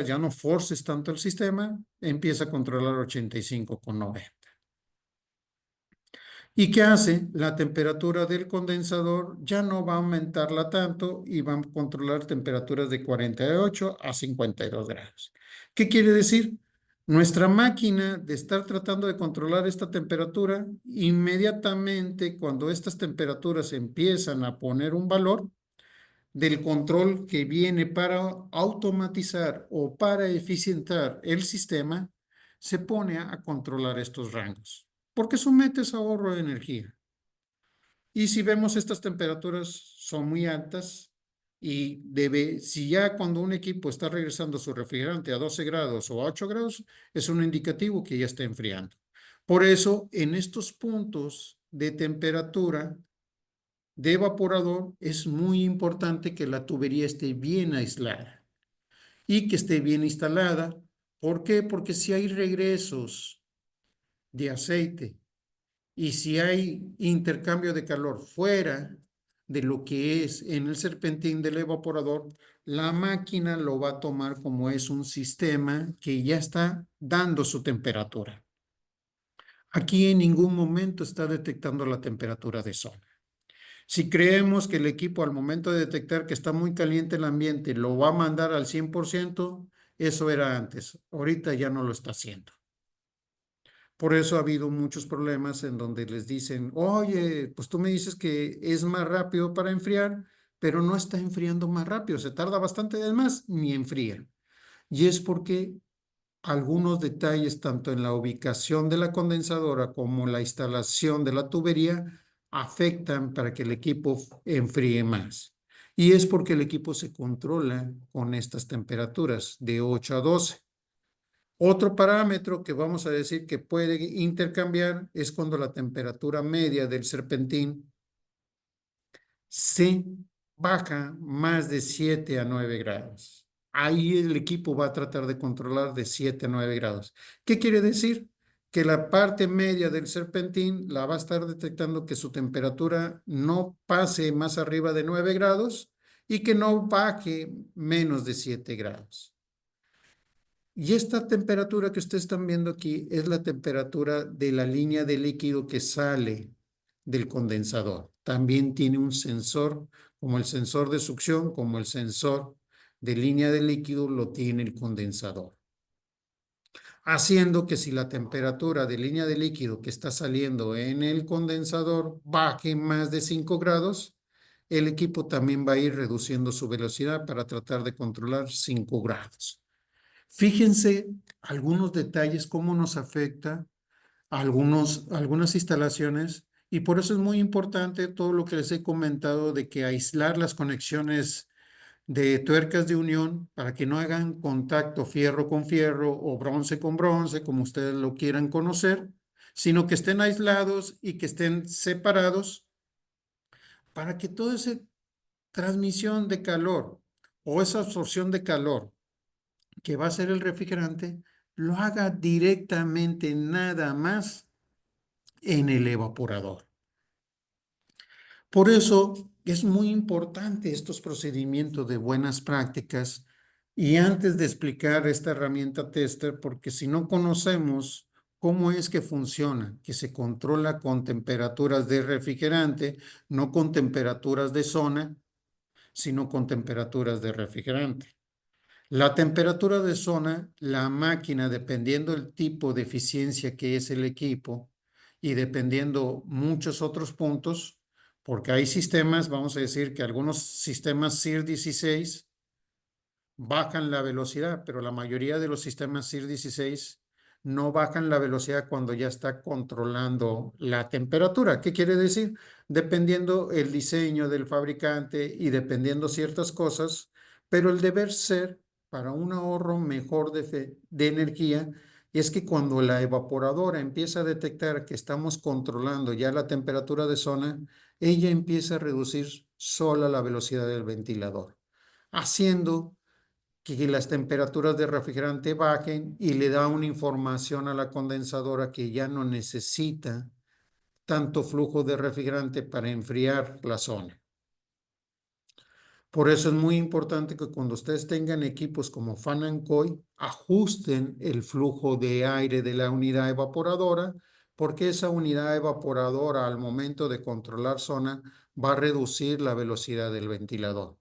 ya no forces tanto el sistema, empieza a controlar 85 con 90. ¿Y qué hace? La temperatura del condensador ya no va a aumentarla tanto y va a controlar temperaturas de 48 a 52 grados. ¿Qué quiere decir? Nuestra máquina de estar tratando de controlar esta temperatura, inmediatamente cuando estas temperaturas empiezan a poner un valor del control que viene para automatizar o para eficientar el sistema, se pone a controlar estos rangos, porque su meta es ahorro de energía. Y si vemos estas temperaturas son muy altas y si ya cuando un equipo está regresando su refrigerante a 12 grados o a 8 grados, es un indicativo que ya está enfriando. Por eso, en estos puntos de temperatura de evaporador, es muy importante que la tubería esté bien aislada y que esté bien instalada. ¿Por qué? Porque si hay regresos de aceite y si hay intercambio de calor fuera de lo que es en el serpentín del evaporador, la máquina lo va a tomar como es un sistema que ya está dando su temperatura. Aquí en ningún momento está detectando la temperatura de zona. Si creemos que el equipo al momento de detectar que está muy caliente el ambiente lo va a mandar al 100%, eso era antes. Ahorita ya no lo está haciendo. Por eso ha habido muchos problemas en donde les dicen, oye, pues tú me dices que es más rápido para enfriar, pero no está enfriando más rápido, se tarda bastante de más, ni enfría. Y es porque algunos detalles, tanto en la ubicación de la condensadora como la instalación de la tubería, afectan para que el equipo enfríe más. Y es porque el equipo se controla con estas temperaturas de 8 a 12. Otro parámetro que vamos a decir que puede intercambiar es cuando la temperatura media del serpentín se baja más de 7 a 9 grados. Ahí el equipo va a tratar de controlar de 7 a 9 grados. ¿Qué quiere decir? Que la parte media del serpentín la va a estar detectando que su temperatura no pase más arriba de 9 grados y que no baje menos de 7 grados. Y esta temperatura que ustedes están viendo aquí es la temperatura de la línea de líquido que sale del condensador. También tiene un sensor, como el sensor de succión, como el sensor de línea de líquido lo tiene el condensador. Haciendo que si la temperatura de línea de líquido que está saliendo en el condensador baje más de 5 grados, el equipo también va a ir reduciendo su velocidad para tratar de controlar 5 grados. Fíjense algunos detalles, cómo nos afecta algunas instalaciones, y por eso es muy importante todo lo que les he comentado de que aislar las conexiones de tuercas de unión para que no hagan contacto fierro con fierro o bronce con bronce, como ustedes lo quieran conocer, sino que estén aislados y que estén separados para que toda esa transmisión de calor o esa absorción de calor que va a ser el refrigerante, lo haga directamente nada más en el evaporador. Por eso es muy importante estos procedimientos de buenas prácticas y antes de explicar esta herramienta tester, porque si no conocemos cómo es que funciona, que se controla con temperaturas de refrigerante, no con temperaturas de zona, sino con temperaturas de refrigerante. La temperatura de zona, la máquina, dependiendo del tipo de eficiencia que es el equipo y dependiendo muchos otros puntos, porque hay sistemas, vamos a decir que algunos sistemas CIR 16 bajan la velocidad, pero la mayoría de los sistemas CIR 16 no bajan la velocidad cuando ya está controlando la temperatura. ¿Qué quiere decir? Dependiendo el diseño del fabricante y dependiendo ciertas cosas, pero el deber ser para un ahorro mejor de energía es que cuando la evaporadora empieza a detectar que estamos controlando ya la temperatura de zona, ella empieza a reducir sola la velocidad del ventilador, haciendo que las temperaturas de refrigerante bajen y le da una información a la condensadora que ya no necesita tanto flujo de refrigerante para enfriar la zona. Por eso es muy importante que cuando ustedes tengan equipos como fan and coil, ajusten el flujo de aire de la unidad evaporadora porque esa unidad evaporadora al momento de controlar zona va a reducir la velocidad del ventilador,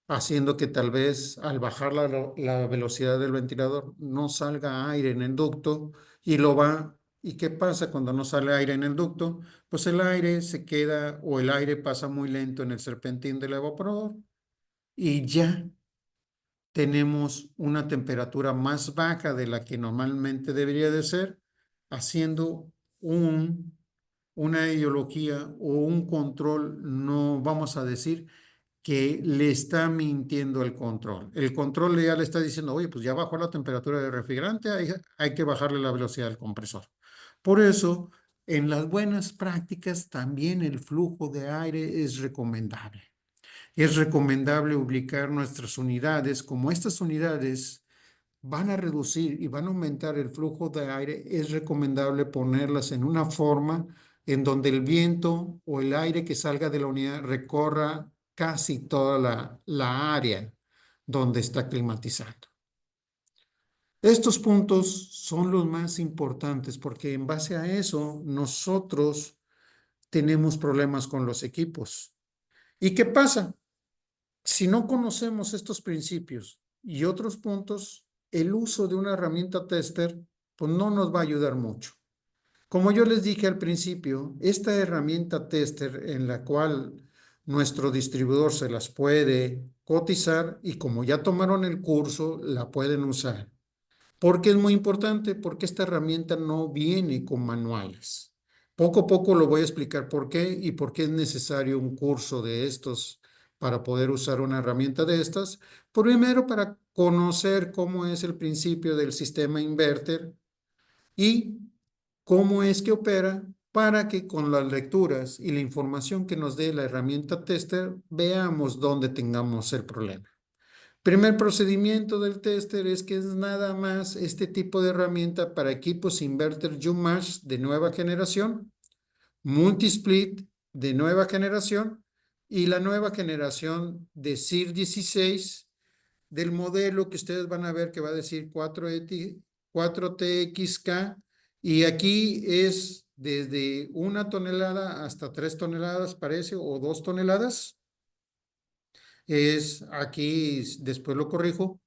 haciendo que tal vez al bajar la velocidad del ventilador no salga aire en el ducto y lo va. ¿Y qué pasa cuando no sale aire en el ducto? Pues el aire se queda o el aire pasa muy lento en el serpentín del evaporador y ya tenemos una temperatura más baja de la que normalmente debería de ser, haciendo una ideología o un control, no vamos a decir que le está mintiendo el control. El control ya le está diciendo, oye, pues ya bajó la temperatura del refrigerante, hay que bajarle la velocidad del compresor. Por eso, en las buenas prácticas también el flujo de aire es recomendable. Es recomendable ubicar nuestras unidades, como estas unidades van a reducir y van a aumentar el flujo de aire, es recomendable ponerlas en una forma en donde el viento o el aire que salga de la unidad recorra casi toda la área donde está climatizando. Estos puntos son los más importantes porque en base a eso nosotros tenemos problemas con los equipos. ¿Y qué pasa? Si no conocemos estos principios y otros puntos, el uso de una herramienta tester pues no nos va a ayudar mucho. Como yo les dije al principio, esta herramienta tester en la cual nuestro distribuidor se las puede cotizar y como ya tomaron el curso, la pueden usar. ¿Por qué es muy importante? Porque esta herramienta no viene con manuales. Poco a poco lo voy a explicar por qué y por qué es necesario un curso de estos para poder usar una herramienta de estas. Primero, para conocer cómo es el principio del sistema inverter y cómo es que opera para que con las lecturas y la información que nos dé la herramienta tester veamos dónde tengamos el problema. Primer procedimiento del tester es que es nada más este tipo de herramienta para equipos inverter UMash de nueva generación, multisplit de nueva generación y la nueva generación de CIR 16 del modelo que ustedes van a ver que va a decir 4TXK y aquí es desde 1 tonelada hasta 3 toneladas parece o 2 toneladas. Es aquí, después lo corrijo,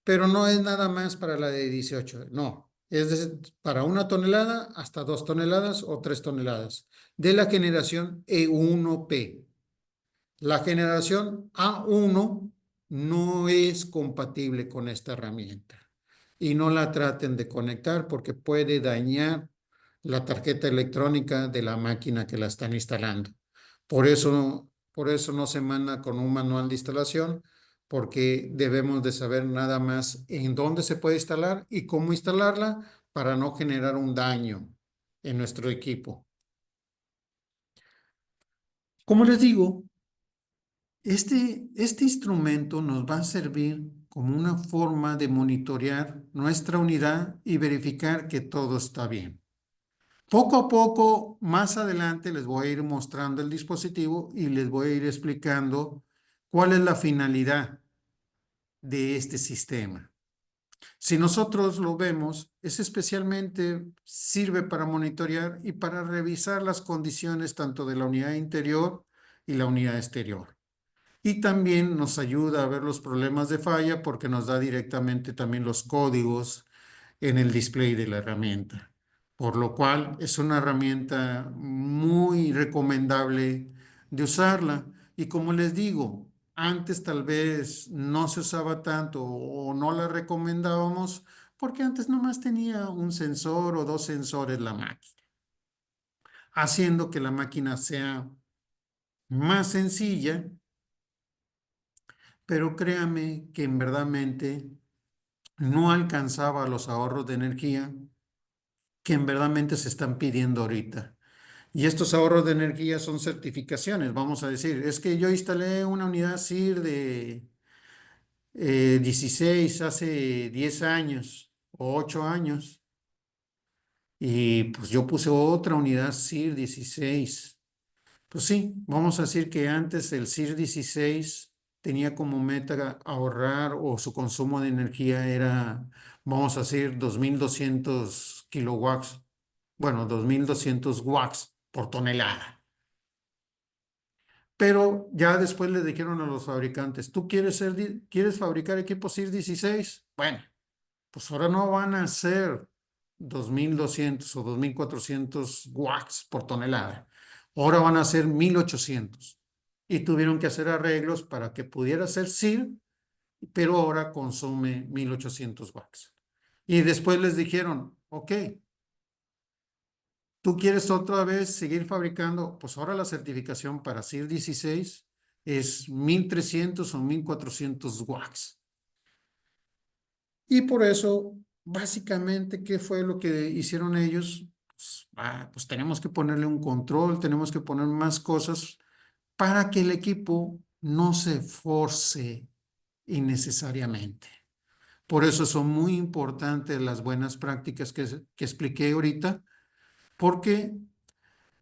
pero no es nada más para la de 18, no, es para 1 tonelada hasta 2 toneladas o 3 toneladas de la generación E1P. La generación A1 no es compatible con esta herramienta y no la traten de conectar porque puede dañar la tarjeta electrónica de la máquina que la están instalando. Por eso no se manda con un manual de instalación porque debemos de saber nada más en dónde se puede instalar y cómo instalarla para no generar un daño en nuestro equipo. Como les digo, este instrumento nos va a servir como una forma de monitorear nuestra unidad y verificar que todo está bien. Poco a poco, más adelante, les voy a ir mostrando el dispositivo y les voy a ir explicando cuál es la finalidad de este sistema. Si nosotros lo vemos, es especialmente sirve para monitorear y para revisar las condiciones tanto de la unidad interior y la unidad exterior. Y también nos ayuda a ver los problemas de falla porque nos da directamente también los códigos en el display de la herramienta. Por lo cual es una herramienta muy recomendable de usarla. Y como les digo, antes tal vez no se usaba tanto o no la recomendábamos porque antes nomás tenía un sensor o dos sensores la máquina, haciendo que la máquina sea más sencilla, pero créame que en verdadmente no alcanzaba los ahorros de energía que en verdadmente se están pidiendo ahorita. Y estos ahorros de energía son certificaciones, vamos a decir. Es que yo instalé una unidad SIR de 16 hace 10 años o 8 años y pues yo puse otra unidad SIR 16. Pues sí, vamos a decir que antes el CIR 16 tenía como meta ahorrar o su consumo de energía era, vamos a decir, 2200 kilowatts bueno, 2200 watts por tonelada. Pero ya después le dijeron a los fabricantes, ¿tú quieres fabricar equipos CIR 16? Bueno, pues ahora no van a ser 2200 o 2400 watts por tonelada. Ahora van a ser 1800. Y tuvieron que hacer arreglos para que pudiera ser CIR, pero ahora consume 1800 watts. Y después les dijeron, ok, ¿tú quieres otra vez seguir fabricando? Pues ahora la certificación para CIR 16 es 1300 o 1400 watts. Y por eso, básicamente, ¿qué fue lo que hicieron ellos? Pues tenemos que ponerle un control, tenemos que poner más cosas para que el equipo no se force innecesariamente. Por eso son muy importantes las buenas prácticas que expliqué ahorita, porque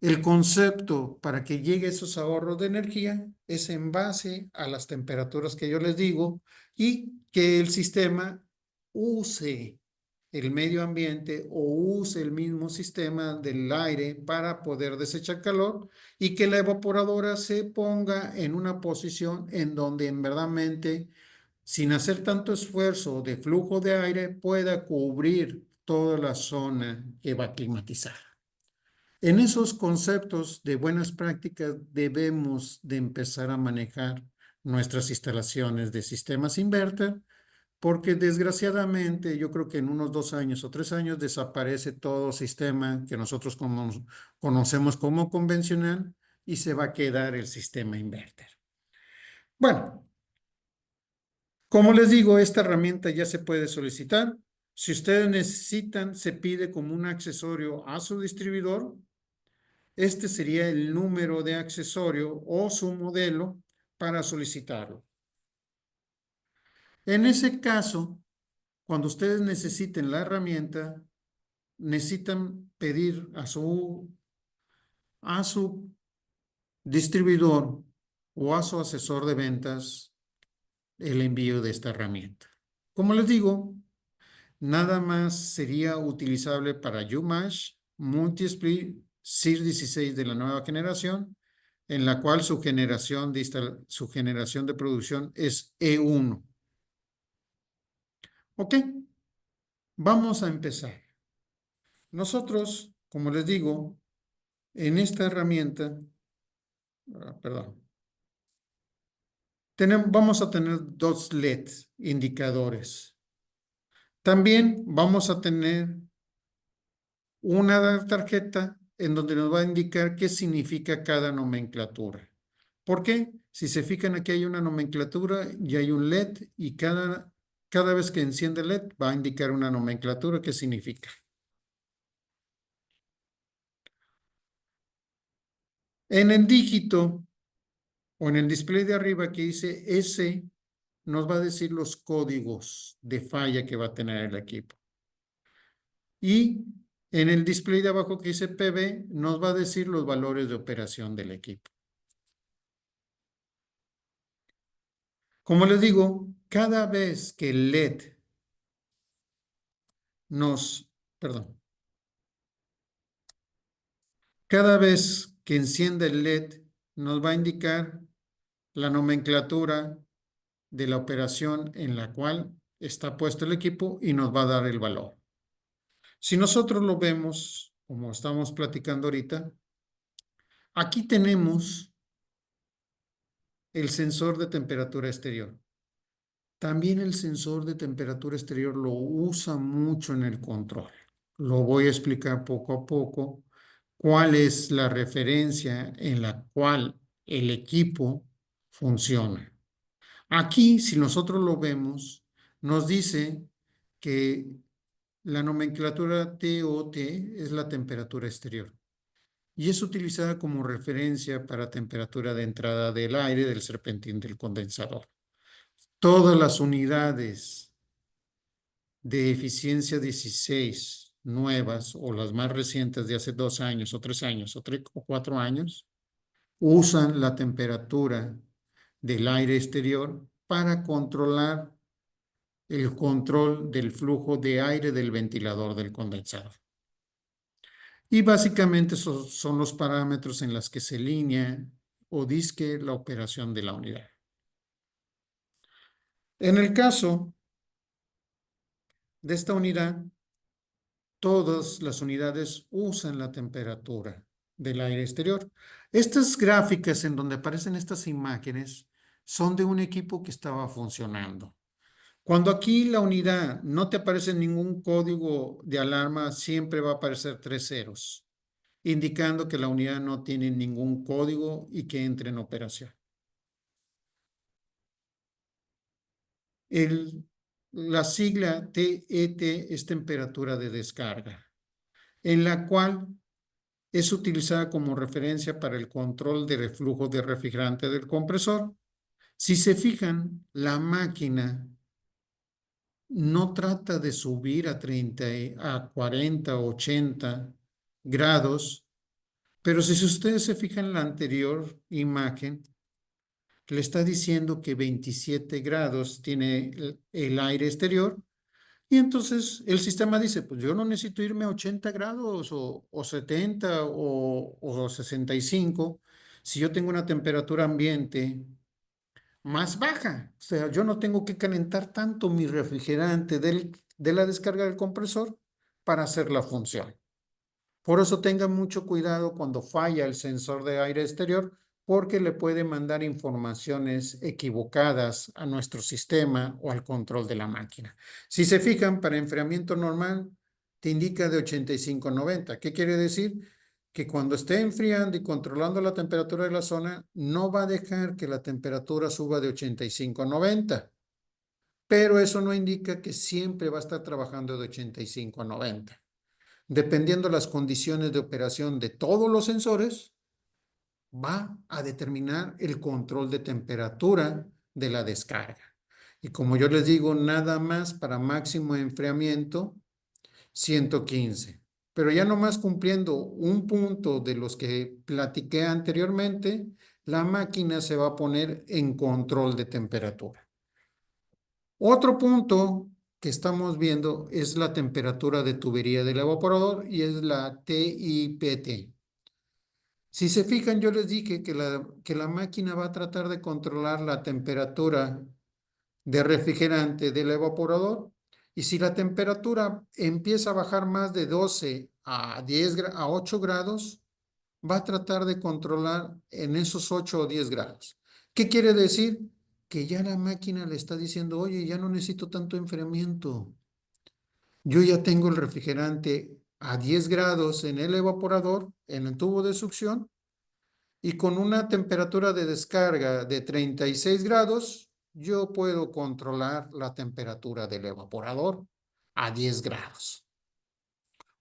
el concepto para que llegue esos ahorros de energía es en base a las temperaturas que yo les digo y que el sistema use el medio ambiente o use el mismo sistema del aire para poder desechar calor y que la evaporadora se ponga en una posición en donde en verdaderamente, sin hacer tanto esfuerzo de flujo de aire, pueda cubrir toda la zona que va a climatizar. En esos conceptos de buenas prácticas debemos de empezar a manejar nuestras instalaciones de sistemas inverter, porque desgraciadamente yo creo que en unos 2 años o 3 años desaparece todo sistema que nosotros conocemos como convencional y se va a quedar el sistema inverter. Bueno, como les digo, esta herramienta ya se puede solicitar. Si ustedes necesitan, se pide como un accesorio a su distribuidor. Este sería el número de accesorio o su modelo para solicitarlo. En ese caso, cuando ustedes necesiten la herramienta, necesitan pedir a su distribuidor o a su asesor de ventas el envío de esta herramienta. Como les digo, nada más sería utilizable para UMash, Multisplit, CIR 16 de la nueva generación, en la cual su generación de producción es E1. Ok, vamos a empezar. Nosotros, como les digo, en esta herramienta, perdón, vamos a tener dos LEDs indicadores. También vamos a tener una tarjeta en donde nos va a indicar qué significa cada nomenclatura. ¿Por qué? Si se fijan, aquí hay una nomenclatura y hay un LED y cada vez que enciende el LED va a indicar una nomenclatura que significa. En el dígito o en el display de arriba que dice S, nos va a decir los códigos de falla que va a tener el equipo. Y en el display de abajo que dice PB, nos va a decir los valores de operación del equipo. Como les digo, cada vez que el LED cada vez que encienda el LED nos va a indicar la nomenclatura de la operación en la cual está puesto el equipo y nos va a dar el valor. Si nosotros lo vemos, como estamos platicando ahorita, aquí tenemos el sensor de temperatura exterior. También el sensor de temperatura exterior lo usa mucho en el control. Lo voy a explicar poco a poco cuál es la referencia en la cual el equipo funciona. Aquí, si nosotros lo vemos, nos dice que la nomenclatura TOT es la temperatura exterior y es utilizada como referencia para temperatura de entrada del aire del serpentín del condensador. Todas las unidades de eficiencia 16 nuevas o las más recientes de hace 2 años o 3 años o 4 años usan la temperatura del aire exterior para controlar el control del flujo de aire del ventilador del condensador. Y básicamente esos son los parámetros en los que se alinea o disque la operación de la unidad. En el caso de esta unidad, todas las unidades usan la temperatura del aire exterior. Estas gráficas en donde aparecen estas imágenes son de un equipo que estaba funcionando. Cuando aquí la unidad no te aparece ningún código de alarma, siempre va a aparecer 3 ceros, indicando que la unidad no tiene ningún código y que entre en operación. La sigla TET es temperatura de descarga, en la cual es utilizada como referencia para el control de reflujo de refrigerante del compresor. Si se fijan, la máquina no trata de subir a 30, a 40, 80 grados, pero si ustedes se fijan en la anterior imagen, le está diciendo que 27 grados tiene el aire exterior. Y entonces el sistema dice, pues yo no necesito irme a 80 grados o 70 o 65 si yo tengo una temperatura ambiente más baja. O sea, yo no tengo que calentar tanto mi refrigerante de la descarga del compresor para hacer la función. Por eso tengan mucho cuidado cuando falla el sensor de aire exterior, porque le puede mandar informaciones equivocadas a nuestro sistema o al control de la máquina. Si se fijan, para enfriamiento normal te indica de 85 a 90. ¿Qué quiere decir? Que cuando esté enfriando y controlando la temperatura de la zona, no va a dejar que la temperatura suba de 85 a 90. Pero eso no indica que siempre va a estar trabajando de 85 a 90. Dependiendo las condiciones de operación de todos los sensores, va a determinar el control de temperatura de la descarga. Y como yo les digo, nada más para máximo enfriamiento, 115. Pero ya nomás cumpliendo un punto de los que platiqué anteriormente, la máquina se va a poner en control de temperatura. Otro punto que estamos viendo es la temperatura de tubería del evaporador y es la TIPT. Si se fijan, yo les dije que la máquina va a tratar de controlar la temperatura de refrigerante del evaporador y si la temperatura empieza a bajar más de 12 a 10 a 8 grados, va a tratar de controlar en esos 8 o 10 grados. ¿Qué quiere decir? Que ya la máquina le está diciendo, oye, ya no necesito tanto enfriamiento. Yo ya tengo el refrigerante a 10 grados en el evaporador, en el tubo de succión, y con una temperatura de descarga de 36 grados, yo puedo controlar la temperatura del evaporador a 10 grados.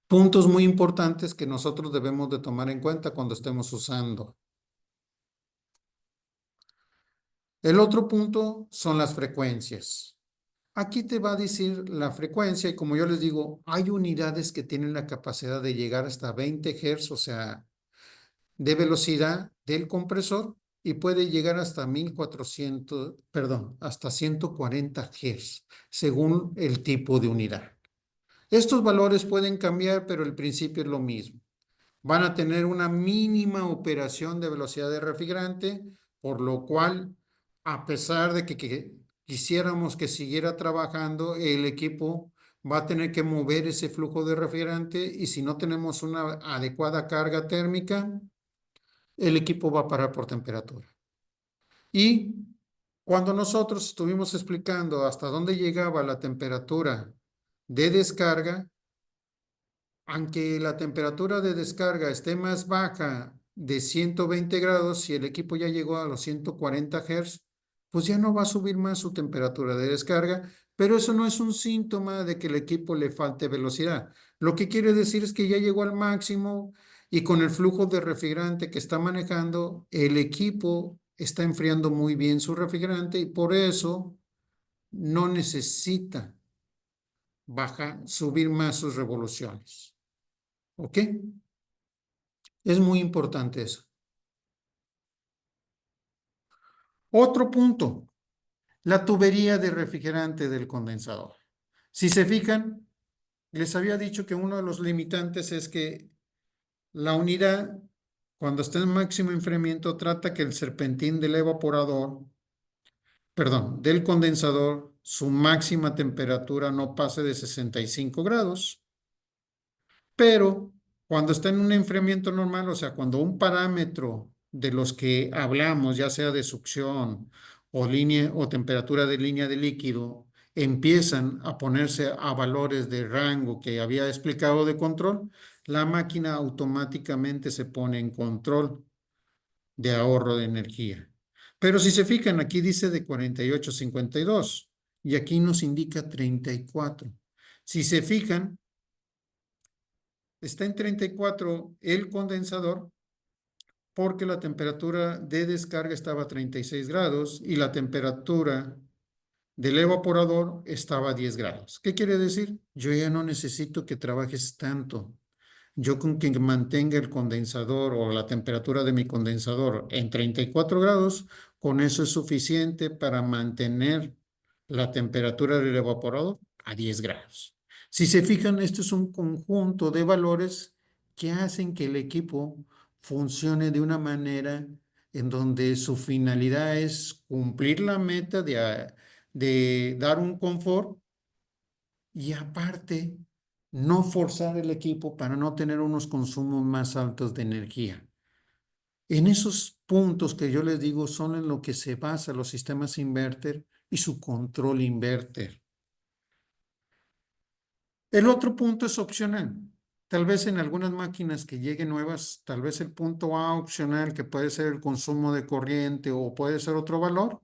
Puntos muy importantes que nosotros debemos de tomar en cuenta cuando estemos usando. El otro punto son las frecuencias. Aquí te va a decir la frecuencia y como yo les digo, hay unidades que tienen la capacidad de llegar hasta 20 Hz, o sea, de velocidad del compresor y puede llegar hasta 1400, perdón, hasta 140 Hz, según el tipo de unidad. Estos valores pueden cambiar, pero el principio es lo mismo. Van a tener una mínima operación de velocidad de refrigerante, por lo cual, a pesar de que quisiéramos que siguiera trabajando, el equipo va a tener que mover ese flujo de refrigerante y si no tenemos una adecuada carga térmica, el equipo va a parar por temperatura. Y cuando nosotros estuvimos explicando hasta dónde llegaba la temperatura de descarga, aunque la temperatura de descarga esté más baja de 120 grados, si el equipo ya llegó a los 140 Hz, pues ya no va a subir más su temperatura de descarga, pero eso no es un síntoma de que el equipo le falte velocidad. Lo que quiere decir es que ya llegó al máximo y con el flujo de refrigerante que está manejando, el equipo está enfriando muy bien su refrigerante y por eso no necesita subir más sus revoluciones. ¿Ok? Es muy importante eso. Otro punto, la tubería de refrigerante del condensador. Si se fijan, les había dicho que uno de los limitantes es que La unidad, cuando está en máximo enfriamiento, trata que el serpentín del evaporador, perdón, del condensador, su máxima temperatura no pase de 65 grados. Pero cuando está en un enfriamiento normal, o sea, cuando un parámetro de los que hablamos, ya sea de succión o línea o temperatura de línea de líquido, empiezan a ponerse a valores de rango que había explicado de control, la máquina automáticamente se pone en control de ahorro de energía. Pero si se fijan, aquí dice de 48,52 y aquí nos indica 34. Si se fijan, está en 34 el condensador porque la temperatura de descarga estaba a 36 grados y la temperatura del evaporador estaba a 10 grados. ¿Qué quiere decir? Yo ya no necesito que trabajes tanto. Yo con que mantenga el condensador o la temperatura de mi condensador en 34 grados, con eso es suficiente para mantener la temperatura del evaporador a 10 grados. Si se fijan, esto es un conjunto de valores que hacen que el equipo funcione de una manera en donde su finalidad es cumplir la meta de dar un confort y aparte no forzar el equipo para no tener unos consumos más altos de energía. En esos puntos que yo les digo son en lo que se basa los sistemas inverter y su control inverter. El otro punto es opcional. Tal vez en algunas máquinas que lleguen nuevas, tal vez el punto A opcional, que puede ser el consumo de corriente o puede ser otro valor,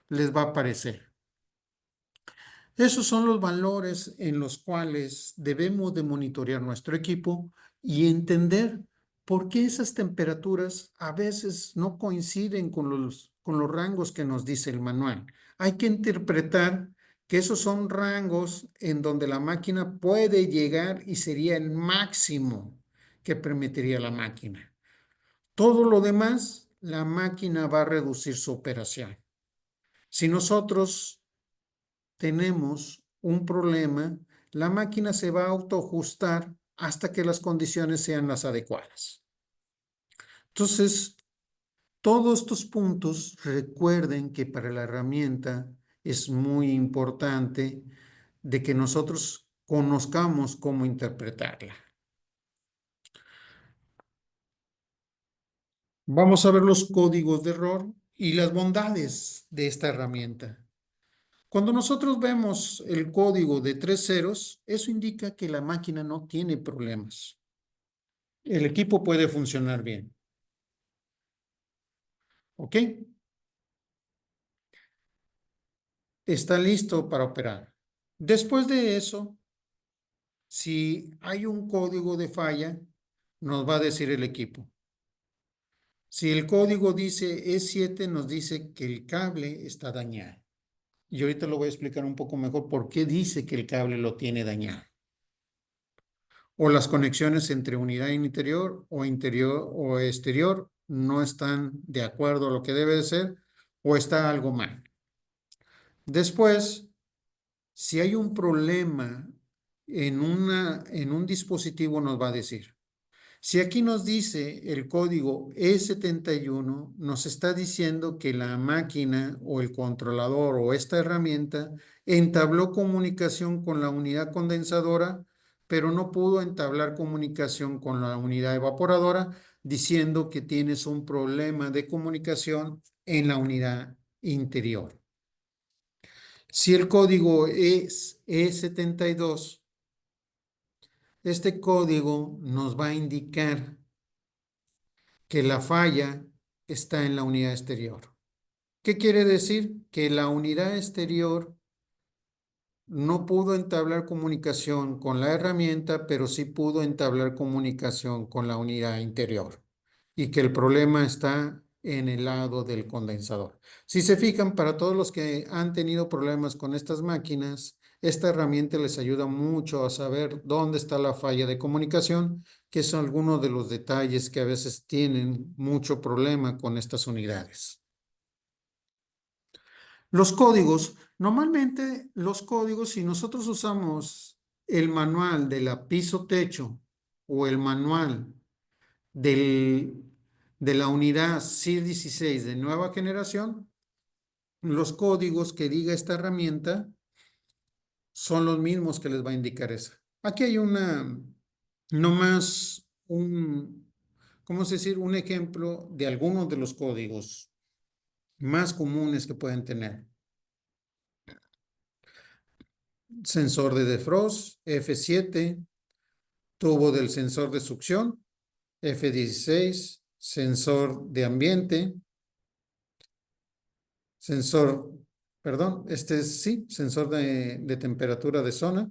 les va a aparecer. Esos son los valores en los cuales debemos de monitorear nuestro equipo y entender por qué esas temperaturas a veces no coinciden con los rangos que nos dice el manual. Hay que interpretar que esos son rangos en donde la máquina puede llegar y sería el máximo que permitiría la máquina. Todo lo demás, la máquina va a reducir su operación. Si nosotros tenemos un problema, la máquina se va a autoajustar hasta que las condiciones sean las adecuadas. Entonces, todos estos puntos, recuerden que para la herramienta es muy importante de que nosotros conozcamos cómo interpretarla. Vamos a ver los códigos de error y las bondades de esta herramienta. Cuando nosotros vemos el código de 3 ceros, eso indica que la máquina no tiene problemas. El equipo puede funcionar bien. ¿Ok? Está listo para operar. Después de eso, si hay un código de falla, nos va a decir el equipo. Si el código dice E7, nos dice que el cable está dañado. Y ahorita lo voy a explicar un poco mejor por qué dice que el cable lo tiene dañado. O las conexiones entre unidad interior o exterior no están de acuerdo a lo que debe de ser o está algo mal. Después, si hay un problema en un dispositivo, nos va a decir. Si aquí nos dice el código E71, nos está diciendo que la máquina o el controlador o esta herramienta entabló comunicación con la unidad condensadora, pero no pudo entablar comunicación con la unidad evaporadora, diciendo que tienes un problema de comunicación en la unidad interior. Si el código es E72, este código nos va a indicar que la falla está en la unidad exterior. ¿Qué quiere decir? Que la unidad exterior no pudo entablar comunicación con la herramienta, pero sí pudo entablar comunicación con la unidad interior y que el problema está en el lado del condensador. Si se fijan, para todos los que han tenido problemas con estas máquinas, esta herramienta les ayuda mucho a saber dónde está la falla de comunicación, que son algunos de los detalles que a veces tienen mucho problema con estas unidades. Los códigos, normalmente los códigos, si nosotros usamos el manual de la piso techo o el manual de la unidad CIR16 de nueva generación, los códigos que diga esta herramienta son los mismos que les va a indicar esa. Aquí hay nomás ¿cómo se decir? Un ejemplo de algunos de los códigos más comunes que pueden tener. Sensor de defrost, F7, tubo del sensor de succión, F16, sensor de ambiente, sensor, perdón, sí, sensor de temperatura de zona.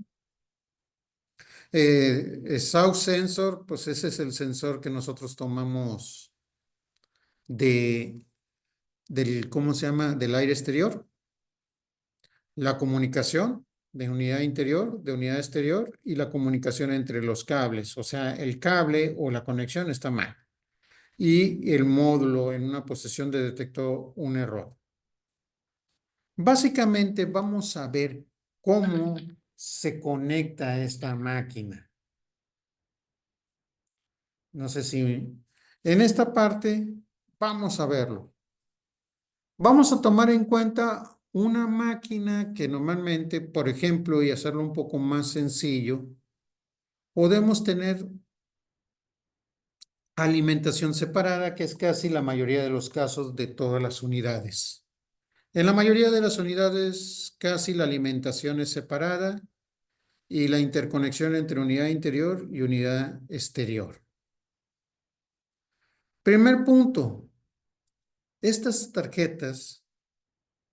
South sensor, pues ese es el sensor que nosotros tomamos ¿cómo se llama? Del aire exterior. La comunicación de unidad interior, de unidad exterior y la comunicación entre los cables. O sea, el cable o la conexión está mal. Y el módulo en una posición detectó un error. Básicamente vamos a ver cómo se conecta esta máquina. No sé si en esta parte vamos a verlo. Vamos a tomar en cuenta una máquina que normalmente, por ejemplo, y hacerlo un poco más sencillo, podemos tener alimentación separada, que es casi la mayoría de los casos de todas las unidades. En la mayoría de las unidades, casi la alimentación es separada y la interconexión entre unidad interior y unidad exterior. Primer punto, estas tarjetas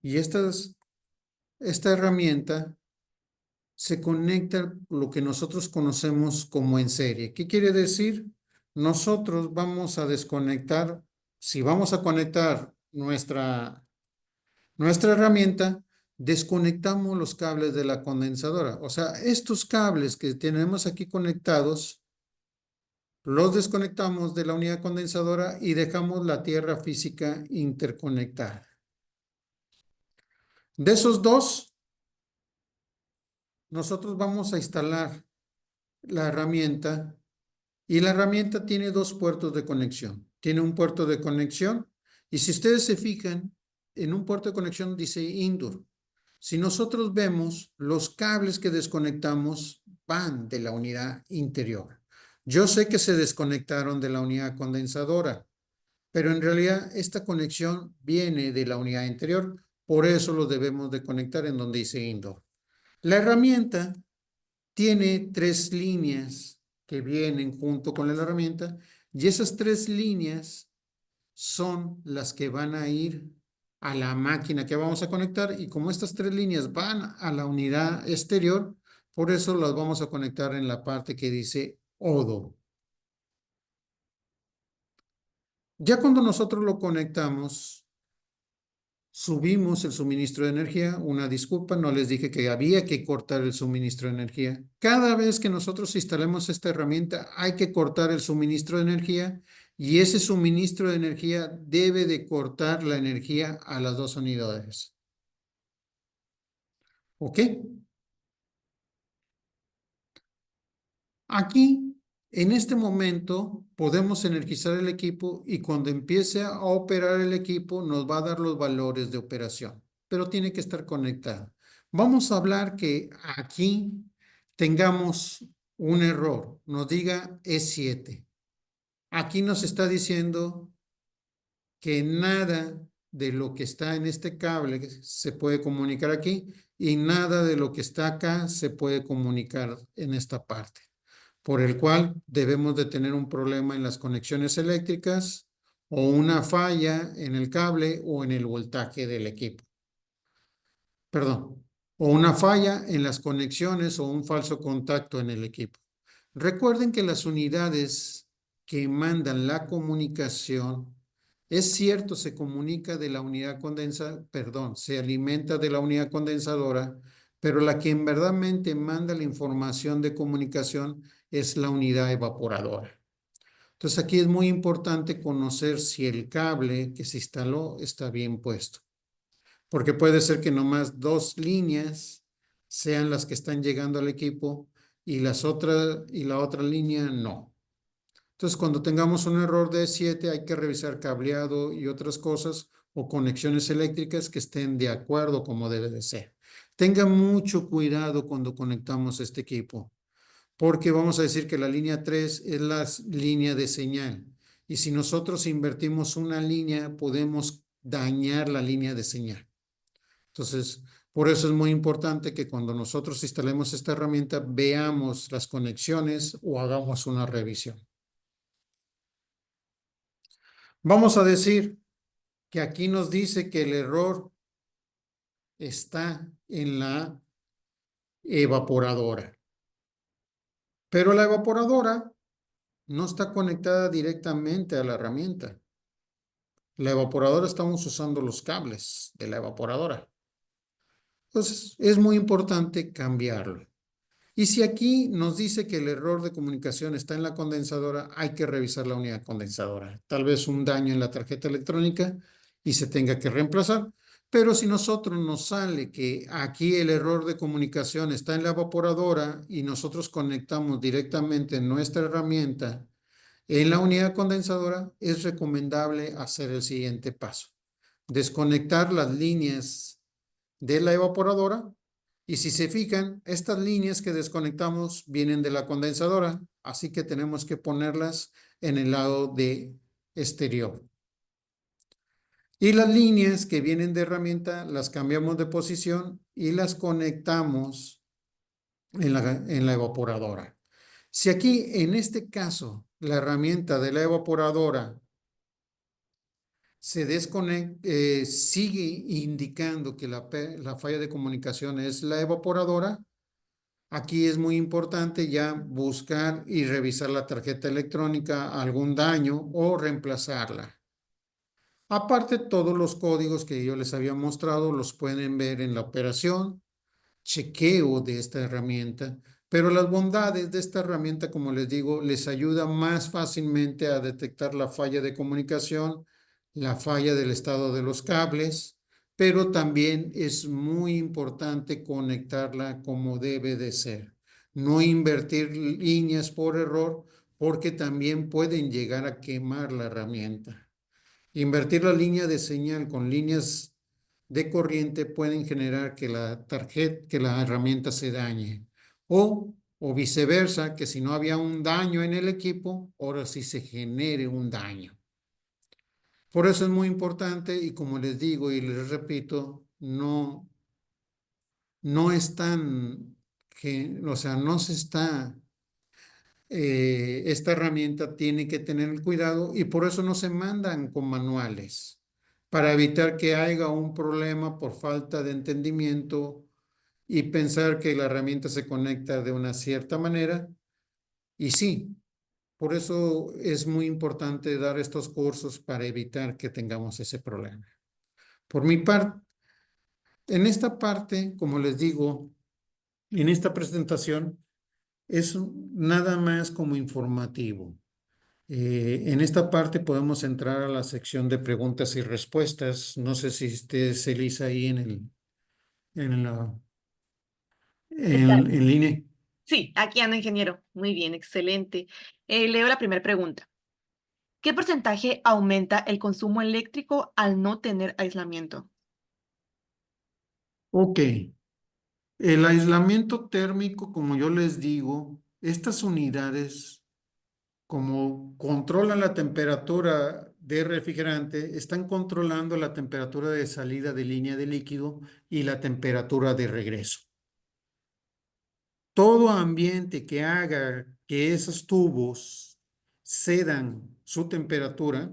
y esta herramienta se conecta lo que nosotros conocemos como en serie. ¿Qué quiere decir? Nosotros vamos a desconectar, si vamos a conectar nuestra herramienta, desconectamos los cables de la condensadora. O sea, estos cables que tenemos aquí conectados, los desconectamos de la unidad condensadora y dejamos la tierra física interconectada. De esos dos, nosotros vamos a instalar la herramienta y la herramienta tiene dos puertos de conexión. Tiene un puerto de conexión y si ustedes se fijan, en un puerto de conexión dice indoor. Si nosotros vemos, los cables que desconectamos van de la unidad interior. Yo sé que se desconectaron de la unidad condensadora, pero en realidad esta conexión viene de la unidad interior, por eso lo debemos de conectar en donde dice indoor. La herramienta tiene 3 líneas que vienen junto con la herramienta y esas 3 líneas son las que van a ir a la máquina que vamos a conectar y como estas 3 líneas van a la unidad exterior, por eso las vamos a conectar en la parte que dice ODO. Ya cuando nosotros lo conectamos, subimos el suministro de energía. Una disculpa, no les dije que había que cortar el suministro de energía. Cada vez que nosotros instalemos esta herramienta, hay que cortar el suministro de energía y ese suministro de energía debe de cortar la energía a las dos unidades. ¿Ok? Aquí, en este momento, podemos energizar el equipo y cuando empiece a operar el equipo nos va a dar los valores de operación, pero tiene que estar conectado. Vamos a hablar que aquí tengamos un error, nos diga E7. Aquí nos está diciendo que nada de lo que está en este cable se puede comunicar aquí y nada de lo que está acá se puede comunicar en esta parte, por el cual debemos de tener un problema en las conexiones eléctricas o una falla en el cable o en el voltaje del equipo. Perdón, o una falla en las conexiones o un falso contacto en el equipo. Recuerden que las unidades que mandan la comunicación, es cierto, se comunica de la unidad condensadora, perdón, se alimenta de la unidad condensadora, pero la que en verdadmente manda la información de comunicación es la unidad evaporadora. Entonces aquí es muy importante conocer si el cable que se instaló está bien puesto, porque puede ser que nomás 2 líneas sean las que están llegando al equipo y la otra línea no. Entonces, cuando tengamos un error de 7, hay que revisar cableado y otras cosas o conexiones eléctricas que estén de acuerdo como debe de ser. Tenga mucho cuidado cuando conectamos este equipo, porque vamos a decir que la línea 3 es la línea de señal. Y si nosotros invertimos una línea, podemos dañar la línea de señal. Entonces, por eso es muy importante que cuando nosotros instalemos esta herramienta, veamos las conexiones o hagamos una revisión. Vamos a decir que aquí nos dice que el error está en la evaporadora. Pero la evaporadora no está conectada directamente a la herramienta. La evaporadora estamos usando los cables de la evaporadora. Entonces, es muy importante cambiarlo. Y si aquí nos dice que el error de comunicación está en la condensadora, hay que revisar la unidad condensadora. Tal vez un daño en la tarjeta electrónica y se tenga que reemplazar. Pero si nosotros nos sale que aquí el error de comunicación está en la evaporadora y nosotros conectamos directamente nuestra herramienta en la unidad condensadora, es recomendable hacer el siguiente paso. Desconectar las líneas de la evaporadora. Y si se fijan, estas líneas que desconectamos vienen de la condensadora, así que tenemos que ponerlas en el lado de exterior. Y las líneas que vienen de herramienta las cambiamos de posición y las conectamos en la evaporadora. Si aquí, en este caso, la herramienta de la evaporadora se desconecta, sigue indicando que la falla de comunicación es la evaporadora, aquí es muy importante ya buscar y revisar la tarjeta electrónica, algún daño o reemplazarla. Aparte, todos los códigos que yo les había mostrado los pueden ver en la operación, chequeo de esta herramienta, pero las bondades de esta herramienta, como les digo, les ayuda más fácilmente a detectar la falla de comunicación, la falla del estado de los cables, pero también es muy importante conectarla como debe de ser. No invertir líneas por error, porque también pueden llegar a quemar la herramienta. Invertir la línea de señal con líneas de corriente pueden generar que la herramienta se dañe. O viceversa, que si no había un daño en el equipo, ahora sí se genere un daño. Por eso es muy importante y como les digo y les repito, no están, o sea, no se está esta herramienta tiene que tener el cuidado y por eso no se mandan con manuales, para evitar que haya un problema por falta de entendimiento y pensar que la herramienta se conecta de una cierta manera. Y sí, por eso es muy importante dar estos cursos para evitar que tengamos ese problema. Por mi parte, en esta parte, como les digo, en esta presentación, es nada más como informativo. En esta parte podemos entrar a la sección de preguntas y respuestas. No sé si estés, Elisa, ahí en la, Está- en línea. Sí, aquí anda, ingeniero. Muy bien, excelente. Leo la primera pregunta. ¿Qué porcentaje aumenta el consumo eléctrico al no tener aislamiento? Ok. El aislamiento térmico, como yo les digo, estas unidades, como controlan la temperatura de refrigerante, están controlando la temperatura de salida de línea de líquido y la temperatura de regreso. Todo ambiente que haga que esos tubos cedan su temperatura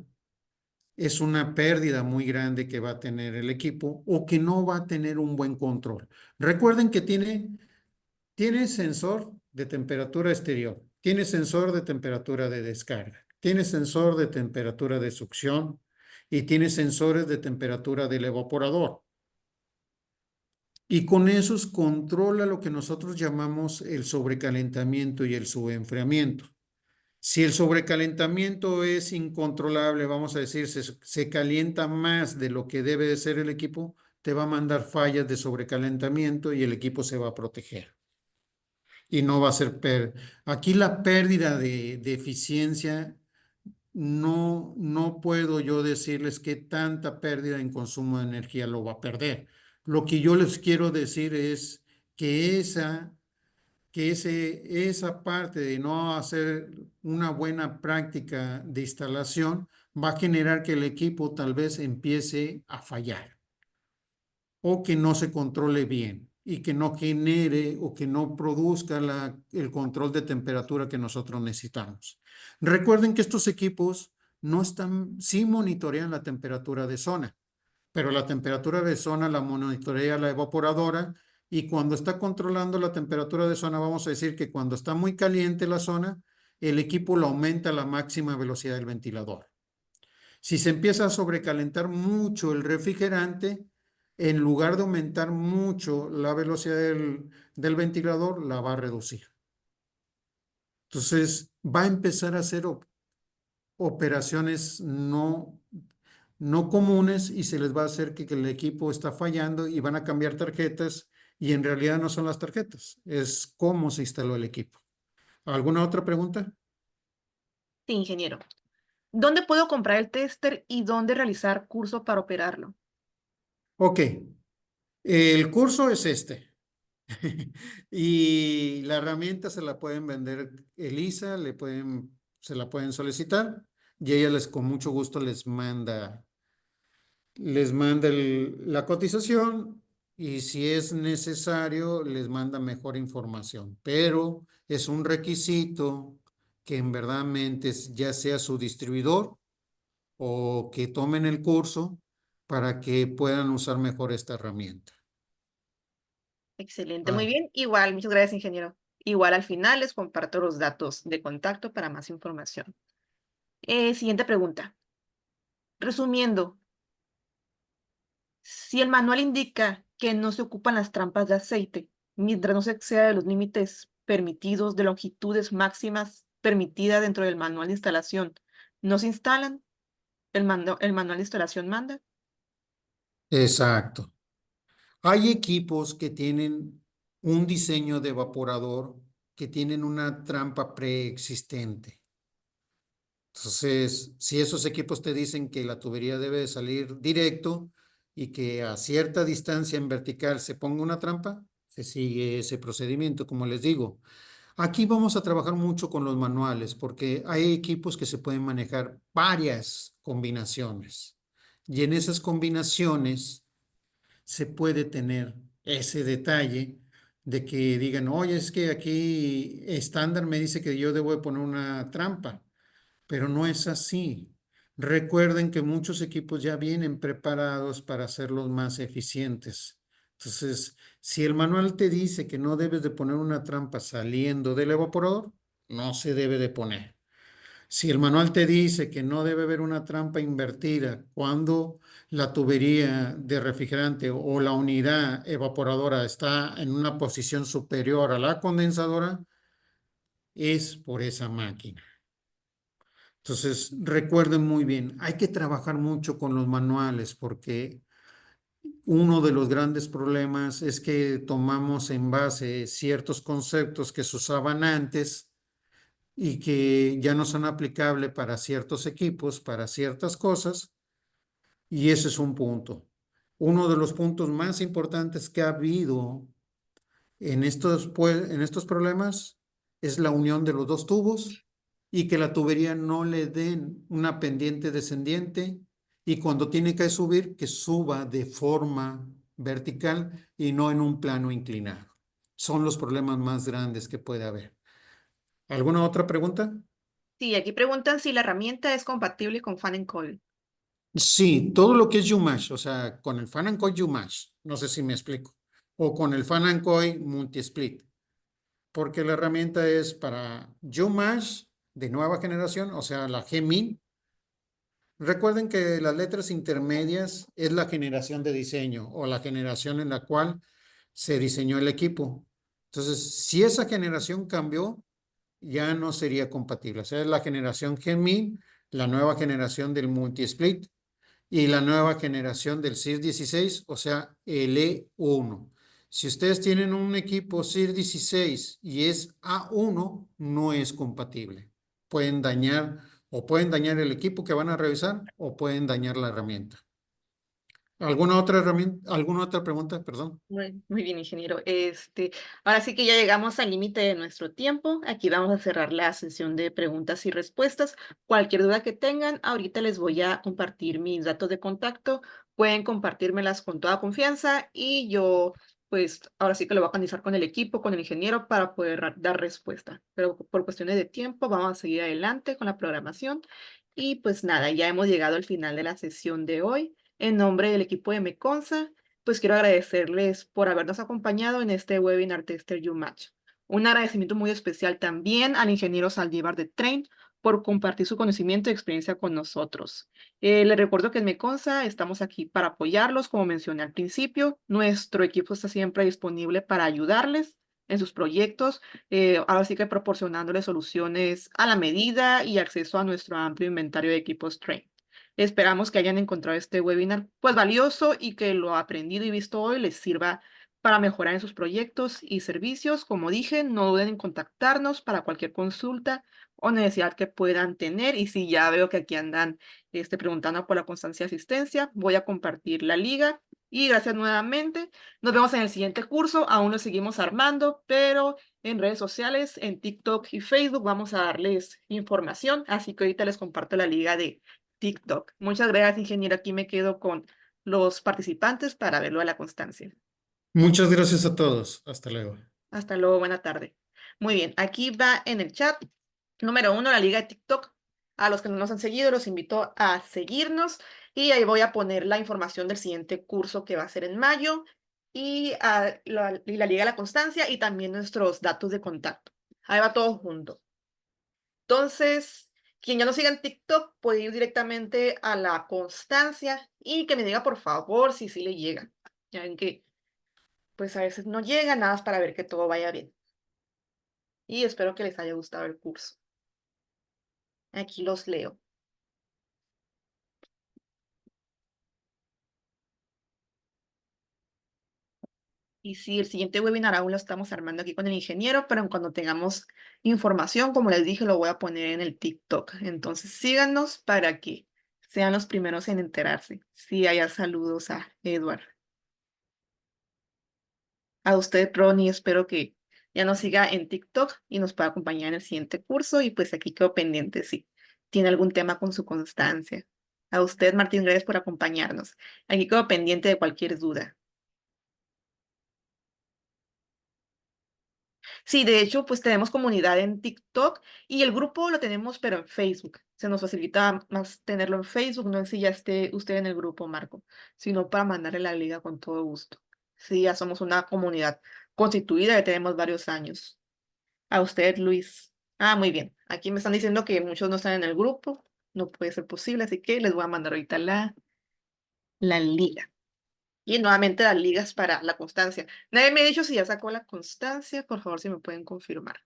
es una pérdida muy grande que va a tener el equipo o que no va a tener un buen control. Recuerden que tiene sensor de temperatura exterior, tiene sensor de temperatura de descarga, tiene sensor de temperatura de succión y tiene sensores de temperatura del evaporador. Y con esos controla lo que nosotros llamamos el sobrecalentamiento y el subenfriamiento. Si el sobrecalentamiento es incontrolable, vamos a decir, se calienta más de lo que debe de ser el equipo, te va a mandar fallas de sobrecalentamiento y el equipo se va a proteger. Y no va a ser Aquí la pérdida de eficiencia no puedo yo decirles qué tanta pérdida en consumo de energía lo va a perder. Lo que yo les quiero decir es que esa parte de no hacer una buena práctica de instalación va a generar que el equipo tal vez empiece a fallar o que no se controle bien y que no genere o que no produzca el control de temperatura que nosotros necesitamos. Recuerden que estos equipos no están, sí monitorean la temperatura de zona, pero la temperatura de zona la monitorea la evaporadora y cuando está controlando la temperatura de zona, vamos a decir que cuando está muy caliente la zona, el equipo lo aumenta a la máxima velocidad del ventilador. Si se empieza a sobrecalentar mucho el refrigerante, en lugar de aumentar mucho la velocidad del ventilador, la va a reducir. Entonces, va a empezar a hacer operaciones no comunes y se les va a hacer que el equipo está fallando y van a cambiar tarjetas y en realidad no son las tarjetas, es cómo se instaló el equipo. ¿Alguna otra pregunta? Sí, ingeniero. ¿Dónde puedo comprar el tester y dónde realizar curso para operarlo? Ok, el curso es este. Y la herramienta se la pueden vender Elisa, se la pueden solicitar y ella con mucho gusto les manda la cotización y si es necesario les manda mejor información. Pero es un requisito que en verdad ya sea su distribuidor o que tomen el curso para que puedan usar mejor esta herramienta. Excelente, muy Ah, bien. Igual, muchas gracias, ingeniero. Igual al final les comparto los datos de contacto para más información. Siguiente pregunta. Resumiendo, si el manual indica que no se ocupan las trampas de aceite, mientras no se exceda de los límites permitidos de longitudes máximas permitidas dentro del manual de instalación, ¿no se instalan? El manual de instalación manda. exacto. Hay equipos que tienen un diseño de evaporador que tienen una trampa preexistente. Entonces, si esos equipos te dicen que la tubería debe de salir directo y que a cierta distancia en vertical se ponga una trampa, se sigue ese procedimiento, como les digo. Aquí vamos a trabajar mucho con los manuales porque hay equipos que se pueden manejar varias combinaciones. Y en esas combinaciones se puede tener ese detalle de que digan, oye, es que aquí estándar me dice que yo debo de poner una trampa, pero no es así. Recuerden que muchos equipos ya vienen preparados para hacerlos más eficientes. Entonces, si el manual te dice que no debes de poner una trampa saliendo del evaporador, no se debe de poner. Si el manual te dice que no debe haber una trampa invertida cuando la tubería de refrigerante o la unidad evaporadora está en una posición superior a la condensadora, es por esa máquina. Entonces, recuerden muy bien, hay que trabajar mucho con los manuales porque uno de los grandes problemas es que tomamos en base ciertos conceptos que se usaban antes y que ya no son aplicables para ciertos equipos, para ciertas cosas, y ese es un punto. Uno de los puntos más importantes que ha habido en estos problemas es la unión de los dos tubos y que la tubería no le den una pendiente descendiente y cuando tiene que subir, que suba de forma vertical y no en un plano inclinado. Son los problemas más grandes que puede haber. ¿Alguna otra pregunta? Sí, aquí preguntan si la herramienta es compatible con Fan and Coil. Sí, todo lo que es UMash, o sea, con el Fan and Coil UMash, no sé si me explico, o con el Fan and Coil Multi-Split, porque la herramienta es para UMash de nueva generación, o sea, la G-Min. Recuerden que las letras intermedias es la generación de diseño o la generación en la cual se diseñó el equipo. Entonces, si esa generación cambió, ya no sería compatible. O sea, es la generación G-Min, la nueva generación del Multi-Split y la nueva generación del CIR 16, o sea, el E1. Si ustedes tienen un equipo CIR 16 y es A1, no es compatible. Pueden dañar O pueden dañar el equipo que van a revisar o pueden dañar la herramienta. ¿Alguna otra herramienta, alguna otra pregunta? Perdón. Muy bien, ingeniero. Ahora sí que ya llegamos al límite de nuestro tiempo. Aquí vamos a cerrar la sesión de preguntas y respuestas. Cualquier duda que tengan, ahorita les voy a compartir mis datos de contacto. Pueden compartírmelas con toda confianza y yo, pues, ahora sí que lo voy a canalizar con el equipo, con el ingeniero para poder dar respuesta. Pero por cuestiones de tiempo, vamos a seguir adelante con la programación. Y pues nada, ya hemos llegado al final de la sesión de hoy. En nombre del equipo de Meconsa, pues quiero agradecerles por habernos acompañado en este webinar Tester You Match. Un agradecimiento muy especial también al ingeniero Saldívar de Train por compartir su conocimiento y experiencia con nosotros. Les recuerdo que en Meconsa estamos aquí para apoyarlos, como mencioné al principio. Nuestro equipo está siempre disponible para ayudarles en sus proyectos, ahora sí que proporcionándoles soluciones a la medida y acceso a nuestro amplio inventario de equipos Train. Esperamos que hayan encontrado este webinar pues valioso y que lo aprendido y visto hoy les sirva para mejorar en sus proyectos y servicios. Como dije, no duden en contactarnos para cualquier consulta o necesidad que puedan tener. Y si ya veo que aquí andan preguntando por la constancia de asistencia, voy a compartir la liga. Y gracias nuevamente. Nos vemos en el siguiente curso. Aún lo seguimos armando, pero en redes sociales, en TikTok y Facebook vamos a darles información. Así que ahorita les comparto la liga de TikTok. Muchas gracias, ingeniero. Aquí me quedo con los participantes para verlo a la constancia. Muchas gracias a todos. Hasta luego. Hasta luego, buena tarde. Muy bien, aquí va en el chat número 1 la liga de TikTok. A los que no nos han seguido, los invito a seguirnos y ahí voy a poner la información del siguiente curso que va a ser en mayo y, y la liga de la constancia y también nuestros datos de contacto. Ahí va todo junto. Entonces, quien ya no siga en TikTok puede ir directamente a la constancia y que me diga por favor si sí le llega. Ya ven que pues a veces no llega, nada más para ver que todo vaya bien. Y espero que les haya gustado el curso. Aquí los leo. Y sí, el siguiente webinar aún lo estamos armando aquí con el ingeniero, pero en cuando tengamos información, como les dije, lo voy a poner en el TikTok. Entonces síganos para que sean los primeros en enterarse. Sí, haya saludos a Edward. A usted, Ronnie, espero que ya nos siga en TikTok y nos pueda acompañar en el siguiente curso. Y pues aquí quedo pendiente si tiene algún tema con su constancia. A usted, Martín, gracias por acompañarnos. Aquí quedo pendiente de cualquier duda. Sí, de hecho, pues tenemos comunidad en TikTok y el grupo lo tenemos, pero en Facebook. Se nos facilita más tenerlo en Facebook, no es si ya esté usted en el grupo, Marco, sino para mandarle la liga con todo gusto. Sí, ya somos una comunidad constituida, ya tenemos varios años. A usted, Luis. Ah, muy bien. Aquí me están diciendo que muchos no están en el grupo. No puede ser posible, así que les voy a mandar ahorita la liga. Y nuevamente las ligas para la constancia. Nadie me ha dicho si ya sacó la constancia. Por favor, si me pueden confirmar.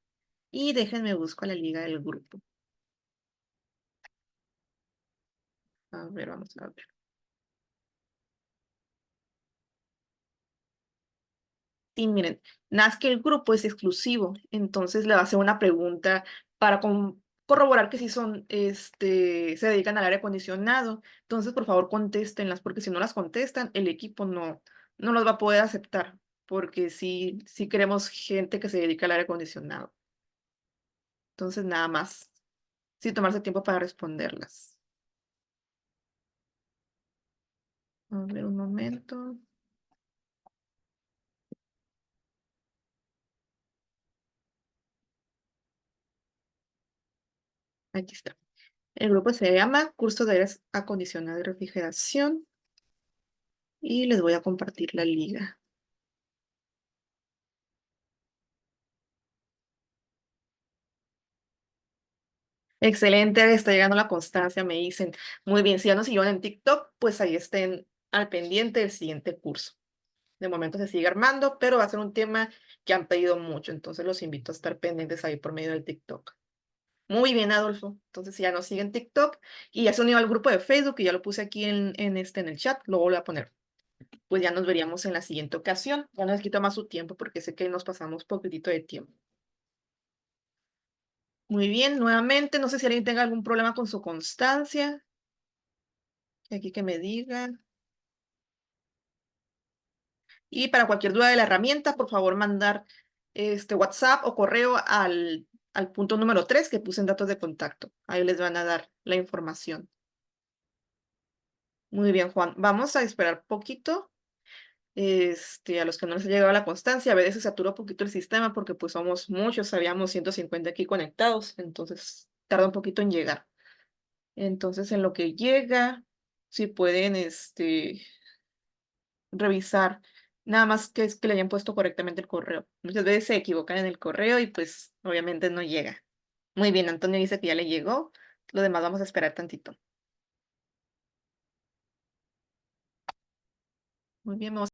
Y déjenme busco la liga del grupo. A ver, vamos a ver. Sí, miren, nada más que el grupo es exclusivo, entonces le va a hacer una pregunta para corroborar que sí son, se dedican al aire acondicionado. Entonces, por favor, contéstenlas, porque si no las contestan, el equipo no los va a poder aceptar, porque sí queremos gente que se dedica al aire acondicionado. Entonces, nada más, sí tomarse tiempo para responderlas. A ver, un momento. Aquí está. El grupo se llama Curso de Aires Acondicionado y Refrigeración y les voy a compartir la liga. Excelente, está llegando la constancia, me dicen. Muy bien, si ya nos siguieron en TikTok, pues ahí estén al pendiente del siguiente curso. De momento se sigue armando, pero va a ser un tema que han pedido mucho, entonces los invito a estar pendientes ahí por medio del TikTok. Muy bien, Adolfo. Entonces, si ya nos siguen TikTok y ya se unió al grupo de Facebook, y ya lo puse aquí en el chat, lo vuelvo a poner. Pues ya nos veríamos en la siguiente ocasión. Ya no les quito más su tiempo porque sé que nos pasamos poquitito de tiempo. Muy bien, nuevamente, no sé si alguien tenga algún problema con su constancia. Aquí que me digan. Y para cualquier duda de la herramienta, por favor, mandar WhatsApp o correo al punto número 3 que puse en datos de contacto. Ahí les van a dar la información. Muy bien, Juan. Vamos a esperar poquito. A los que no les ha llegado la constancia, a veces se satura un poquito el sistema porque pues somos muchos, habíamos 150 aquí conectados, entonces tarda un poquito en llegar. Entonces, en lo que llega, si pueden, revisar, nada más que es que le hayan puesto correctamente el correo. Muchas veces se equivocan en el correo y pues obviamente no llega. Muy bien, Antonio dice que ya le llegó. Lo demás vamos a esperar tantito. Muy bien, vamos